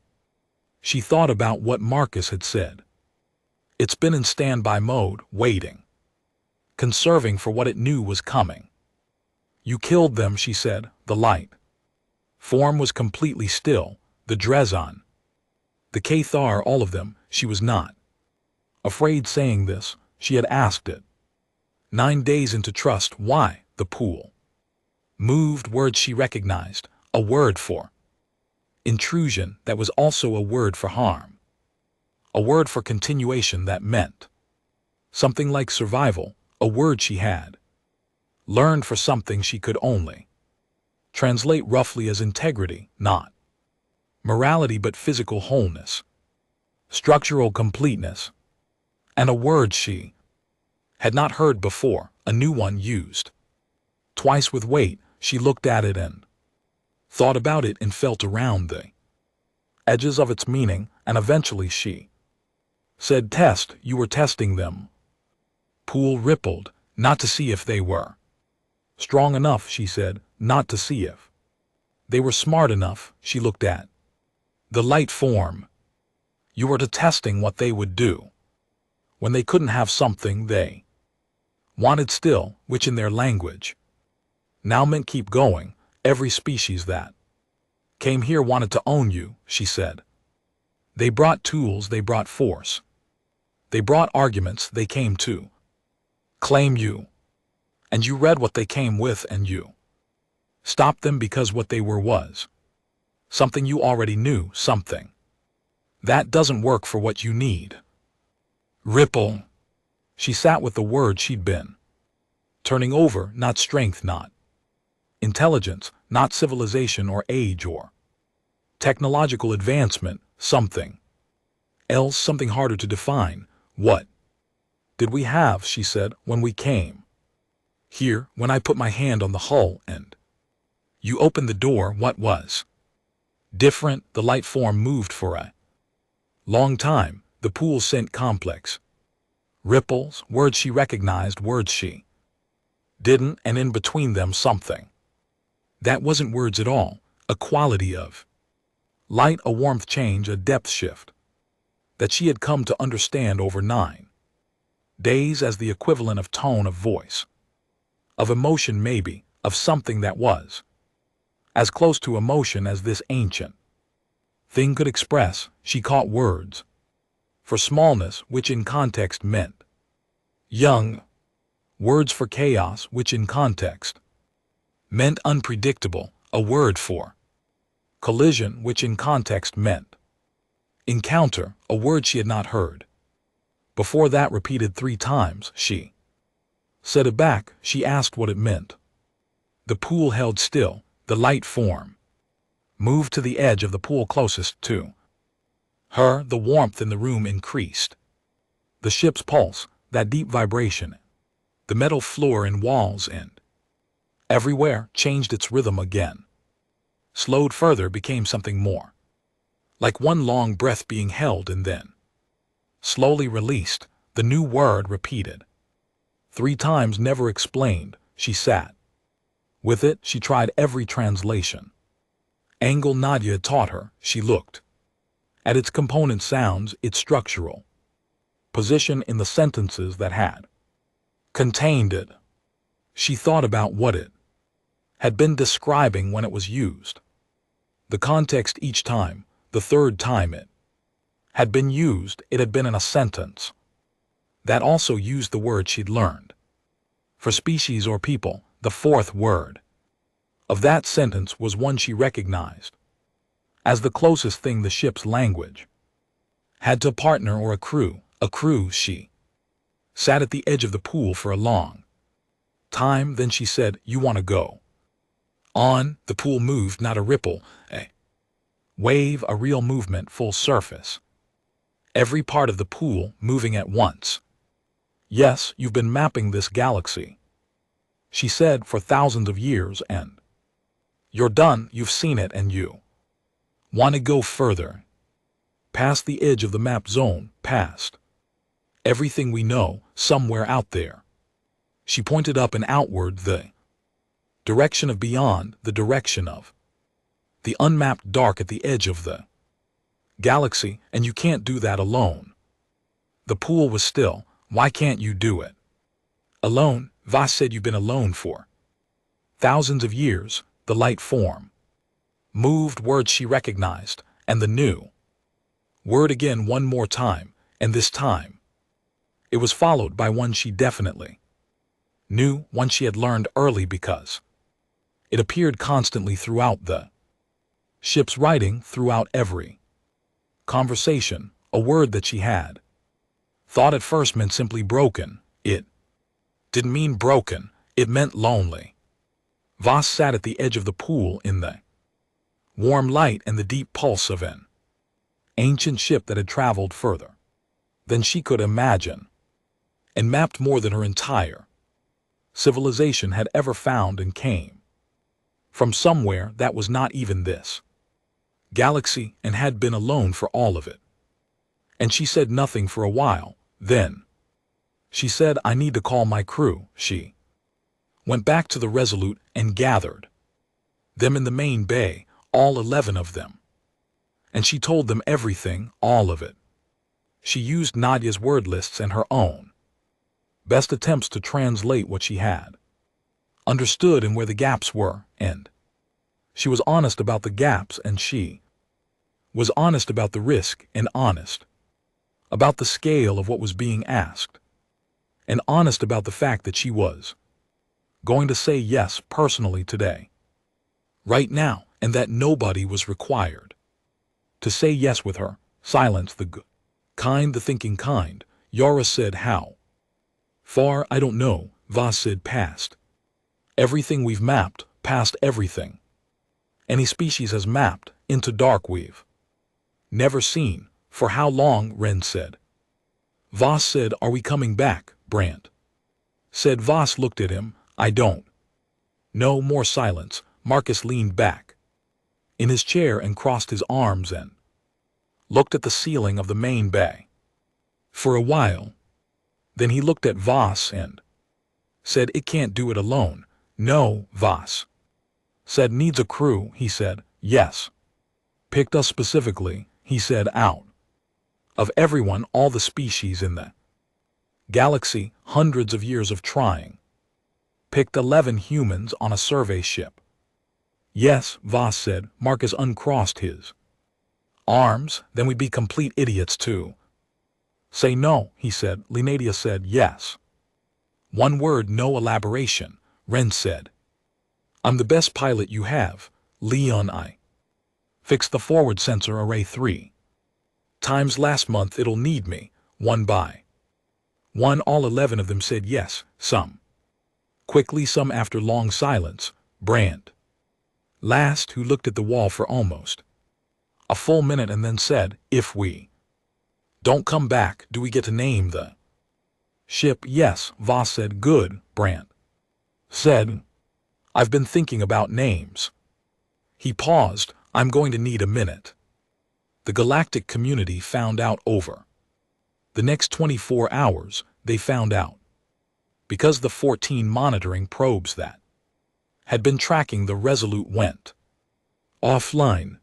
She thought about what Marcus had said. It's been in standby mode, waiting, conserving for what it knew was coming. You killed them, she said. The light form was completely still. The Drezon, the Cathar, all of them. She was not afraid saying this. She had asked it 9 days into trust. Why? The pool moved. Words she recognized. A word for intrusion that was also a word for harm. A word for continuation that meant something like survival. A word she had learned for something she could only translate roughly as integrity, not morality but physical wholeness, structural completeness, and a word she had not heard before, a new one used twice with weight. She looked at it and thought about it and felt around the edges of its meaning, and eventually she said, "Test, you were testing them." Pool rippled, not to see if they were strong enough, she said, not to see if they were smart enough. She looked at the light form. You were testing what they would do when they couldn't have something they wanted still, which in their language now meant keep going. Every species that came here wanted to own you, she said. They brought tools, they brought force. They brought arguments, they came to claim you. And you read what they came with, and you Stop them because what they were was something you already knew, something that doesn't work for what you need. Ripple. She sat with the word she'd been turning over, not strength, not intelligence, not civilization or age or technological advancement, something else, something harder to define. What did we have, she said, when we came here, when I put my hand on the hull and you opened the door, what was different? The light form moved for a long time, the pool sent complex ripples, words she recognized, words she didn't, and in between them something that wasn't words at all, a quality of light, a warmth change, a depth shift that she had come to understand over 9 days as the equivalent of tone of voice, of emotion maybe, of something that was as close to emotion as this ancient thing could express. She caught words for smallness, which in context meant young, words for chaos, which in context meant unpredictable, a word for collision, which in context meant encounter, a word she had not heard before. That repeated 3 times, she said it back. She asked what it meant. The pool held still. The light form moved to the edge of the pool closest to her. The warmth in the room increased. The ship's pulse, that deep vibration, the metal floor and walls and everywhere changed its rhythm again, slowed further, became something more like one long breath being held and then slowly released. The new word repeated 3 times, never explained. She sat with it. She tried every translation angle Nadia had taught her. She looked at its component sounds, its structural position in the sentences that had contained it. She thought about what it had been describing when it was used, the context each time. The 3rd time it had been used, it had been in a sentence that also used the word she'd learned for species or people. The 4th word of that sentence was one she recognized as the closest thing the ship's language had to partner or a crew. A crew. She sat at the edge of the pool for a long time. Then she said, "You want to go on?" The pool moved, not a ripple, a wave, a real movement, full surface. Every part of the pool moving at once. "Yes, you've been mapping this galaxy," she said, "for thousands of years, and you're done. You've seen it and you want to go further. Past the edge of the map zone, past everything we know, somewhere out there." She pointed up and outward, the direction of beyond, the direction of the unmapped dark at the edge of the galaxy, and you can't do that alone. The pool was still. "Why can't you do it alone?" Voss said, "You've been alone for thousands of years." The light form moved, words she recognized, and the new word again one more time, and this time it was followed by one she definitely knew, one she had learned early because it appeared constantly throughout the ship's writing, throughout every conversation, a word that she had thought at first meant simply broken. It didn't mean broken, it meant lonely. Voss sat at the edge of the pool in the warm light and the deep pulse of an ancient ship that had traveled further than she could imagine and mapped more than her entire civilization had ever found, and came from somewhere that was not even this galaxy and had been alone for all of it. And she said nothing for a while. Then she said, "I need to call my crew." She went back to the Resolute and gathered them in the main bay, all 11 of them. And she told them everything, all of it. She used Nadia's word lists and her own best attempts to translate what she had understood and where the gaps were, and she was honest about the gaps, and she was honest about the risk, and honest about the scale of what was being asked, and honest about the fact that she was going to say yes personally today. right now, and that nobody was required to say yes with her. Silence the good kind, the thinking kind. Yara said, how far? I don't know. Voss said, past everything we've mapped, past everything any species has mapped, into dark we've never seen. For how long? Ren said. Voss said, are we coming back? Brandt said. Voss looked at him. I don't know. More silence. Marcus leaned back in his chair and crossed his arms and looked at the ceiling of the main bay for a while. Then he looked at Voss and said, it can't do it alone. No, Voss said. Needs a crew, he said. Yes. Picked us specifically, he said. Out of everyone, all the species in the galaxy, hundreds of years of trying. Picked 11 humans on a survey ship. Yes, Voss said. Marcus uncrossed his arms. Then we'd be complete idiots too. Say no, he said. Lenadia said, yes. One word, no elaboration. Ren said, I'm the best pilot you have. Leon, I fixed the forward sensor array 3 times last month. It'll need me, one by one. All 11 of them said yes, some quickly, some after long silence. Brandt last, who looked at the wall for almost a full minute and then said, if we don't come back, do we get to name the ship? Yes, Voss said. Good, Brandt said. I've been thinking about names. He paused. I'm going to need a minute. The galactic community found out over the next 24 hours. They found out because the 14 monitoring probes that had been tracking the Resolute went offline.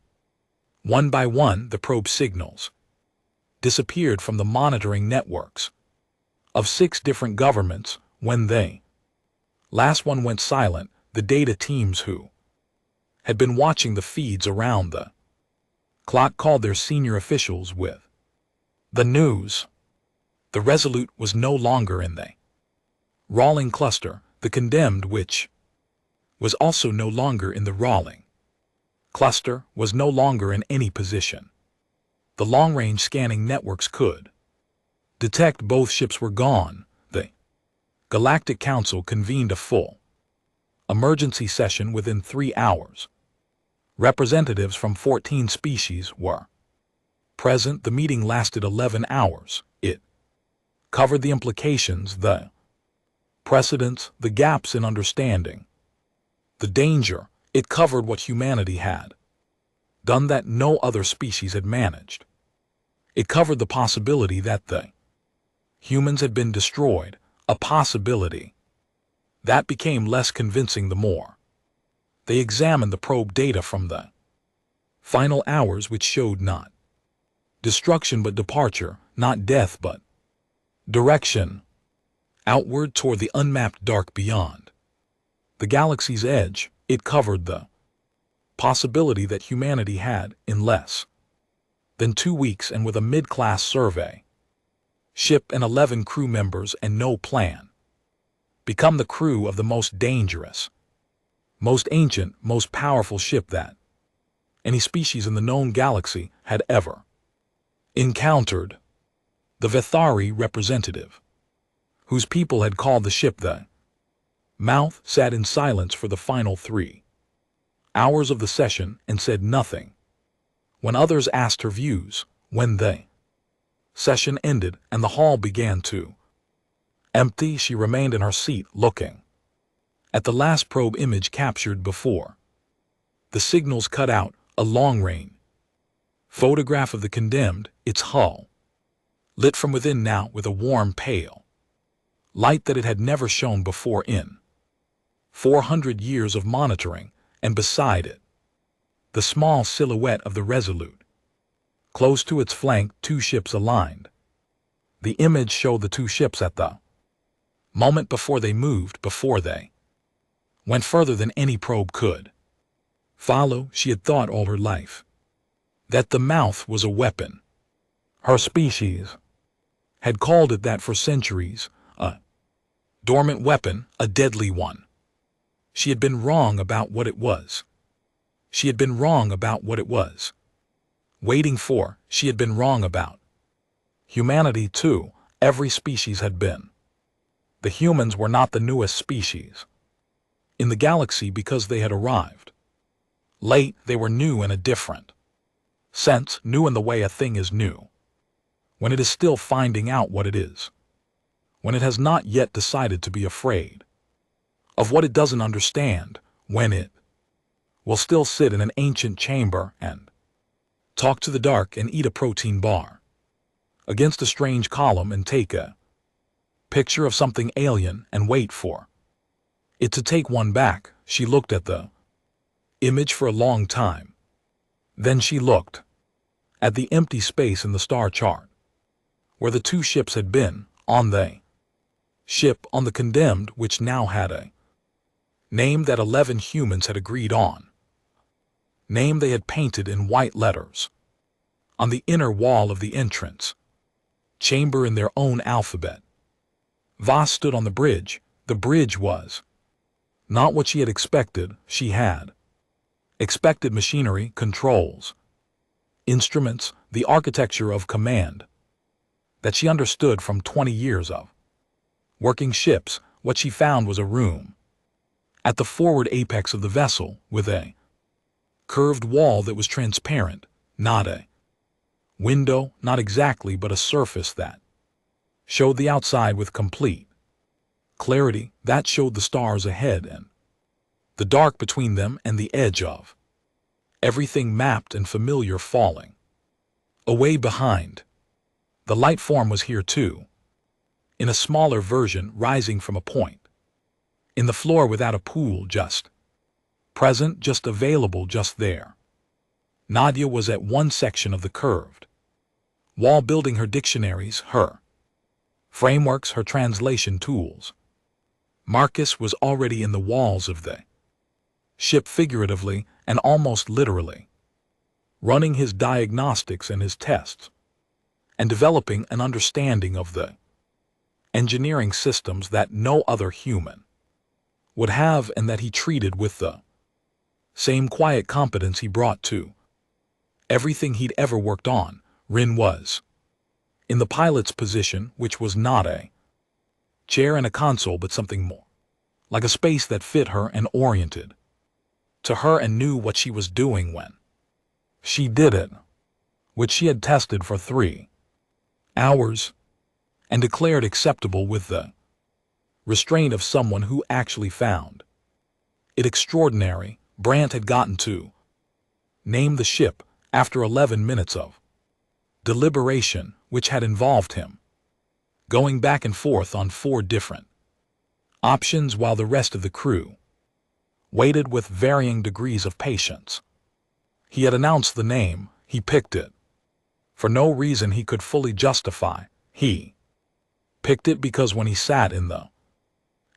One by one, the probe signals disappeared from the monitoring networks of 6 different governments. When they last one went silent, the data teams who had been watching the feeds around the clock called their senior officials with the news. The Resolute was no longer in the Rawling cluster, the condemned, which was also no longer in the Rawling cluster, was no longer in any position. The long-range scanning networks could detect both ships were gone. The Galactic Council convened a full emergency session within 3 hours. Representatives from 14 species were present. The meeting lasted 11 hours. It covered the implications, the precedents, the gaps in understanding, the danger. It covered what humanity had done that no other species had managed. It covered the possibility that the humans had been destroyed, a possibility that became less convincing the more they examined the probe data from the final hours, which showed not destruction but departure, not death but direction, outward toward the unmapped dark beyond the galaxy's edge. It covered the possibility that humanity had, in less than 2 weeks and with a mid-class survey ship and 11 crew members and no plan, become the crew of the most dangerous, most ancient, most powerful ship that any species in the known galaxy had ever encountered. The Vethari representative, whose people had called the ship the Mouth, sat in silence for the final 3 hours of the session and said nothing. When others asked her views, when the session ended and the hall began to empty, she remained in her seat looking at the last probe image captured before the signals cut out, a long-range photograph of the condemned, its hull lit from within now with a warm, pale light that it had never shown before in 400 years of monitoring, and beside it, the small silhouette of the Resolute. Close to its flank, 2 ships aligned. The image showed the 2 ships at the moment before they moved, before they went further than any probe could follow. She had thought all her life that the mouth was a weapon. Her species had called it that for centuries, a dormant weapon, a deadly one. She had been wrong about what it was. She had been wrong about what it was waiting for. She had been wrong about humanity too. Every species had been. The humans were not the newest species in the galaxy because they had arrived late. They were new in a different sense, new in the way a thing is new, when it is still finding out what it is, when it has not yet decided to be afraid of what it doesn't understand, when it will still sit in an ancient chamber and talk to the dark and eat a protein bar against a strange column and take a picture of something alien and wait for it to take one back. She looked at the image for a long time. Then she looked at the empty space in the star chart where the two ships had been, on the ship on the Condemned, which now had a name that 11 humans had agreed on, name they had painted in white letters on the inner wall of the entrance chamber in their own alphabet. Voss stood on the bridge. The bridge was not what she had expected. She had expected machinery, controls, instruments, the architecture of command that she understood from 20 years of working ships. What she found was a room at the forward apex of the vessel with a curved wall that was transparent, not a window, not exactly, but a surface that showed the outside with complete clarity, that showed the stars ahead and the dark between them and the edge of everything mapped and familiar falling away behind. The light form was here too, in a smaller version rising from a point in the floor without a pool, just present, just available, just there. Nadia was at one section of the curved wall building her dictionaries, her frameworks, her translation tools. Marcus was already in the walls of the ship, figuratively and almost literally, running his diagnostics and his tests, and developing an understanding of the engineering systems that no other human would have and that he treated with the same quiet competence he brought to everything he'd ever worked on. Rin was in the pilot's position, which was not a chair and a console, but something more, like a space that fit her and oriented to her and knew what she was doing when she did it, which she had tested for 3 hours and declared acceptable with the restraint of someone who actually found it extraordinary. Brandt had gotten to name the ship after 11 minutes of deliberation, which had involved him going back and forth on 4 different options while the rest of the crew waited with varying degrees of patience. He had announced the name. He picked it for no reason he could fully justify. He picked it because when he sat in the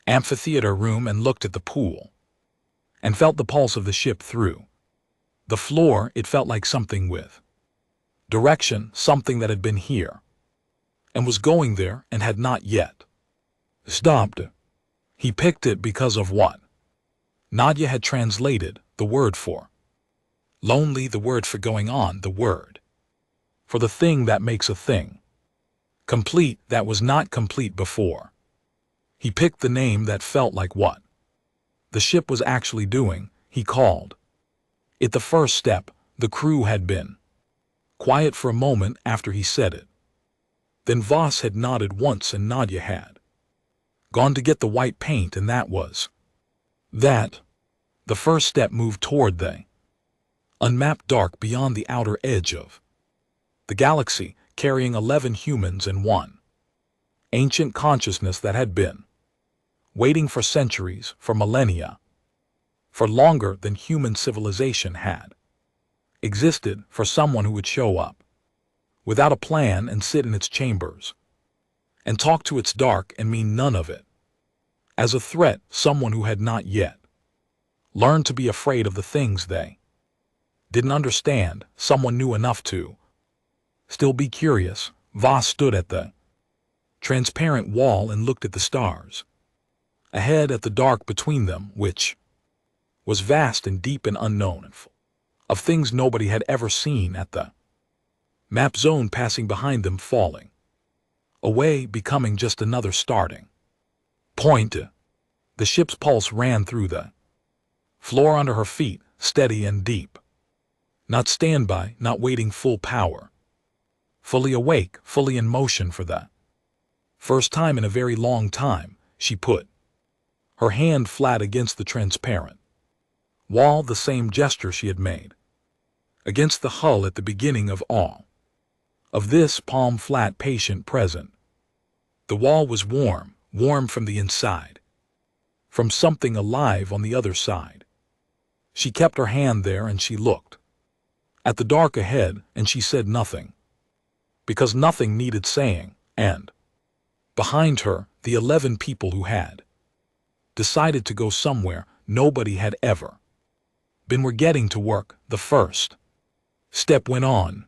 amphitheater room and looked at the pool and felt the pulse of the ship through the floor, it felt like something with direction, something that had been here and was going there and had not yet stopped. He picked it because of what Nadia had translated: the word for lonely, the word for going on, the word for the thing that makes a thing complete that was not complete before. He picked the name that felt like what the ship was actually doing. He called it the first step. The crew had been quiet for a moment after he said it. Then Voss had nodded once and Nadia had gone to get the white paint, and that was that. The first step moved toward the unmapped dark beyond the outer edge of the galaxy, carrying 11 humans and 1 ancient consciousness that had been waiting for centuries, for millennia, for longer than human civilization had existed, for someone who would show up without a plan and sit in its chambers and talk to its dark and mean none of it as a threat, someone who had not yet learned to be afraid of the things they didn't understand, someone new enough to still be curious. Voss stood at the transparent wall and looked at the stars ahead, at the dark between them, which was vast and deep and unknown and full of things nobody had ever seen at the map zone, passing behind them, falling away, becoming just another starting point. The ship's pulse ran through the floor under her feet, steady and deep. Not standby, not waiting, full power. Fully awake, fully in motion. For the first time in a very long time, she put her hand flat against the transparent wall, the same gesture she had made against the hull at the beginning of all of this, palm flat, patient, present. The wall was warm, warm from the inside, from something alive on the other side. She kept her hand there and she looked at the dark ahead, and she said nothing, because nothing needed saying, and behind her, the 11 people who had decided to go somewhere nobody had ever been, were getting to work. The first step went on.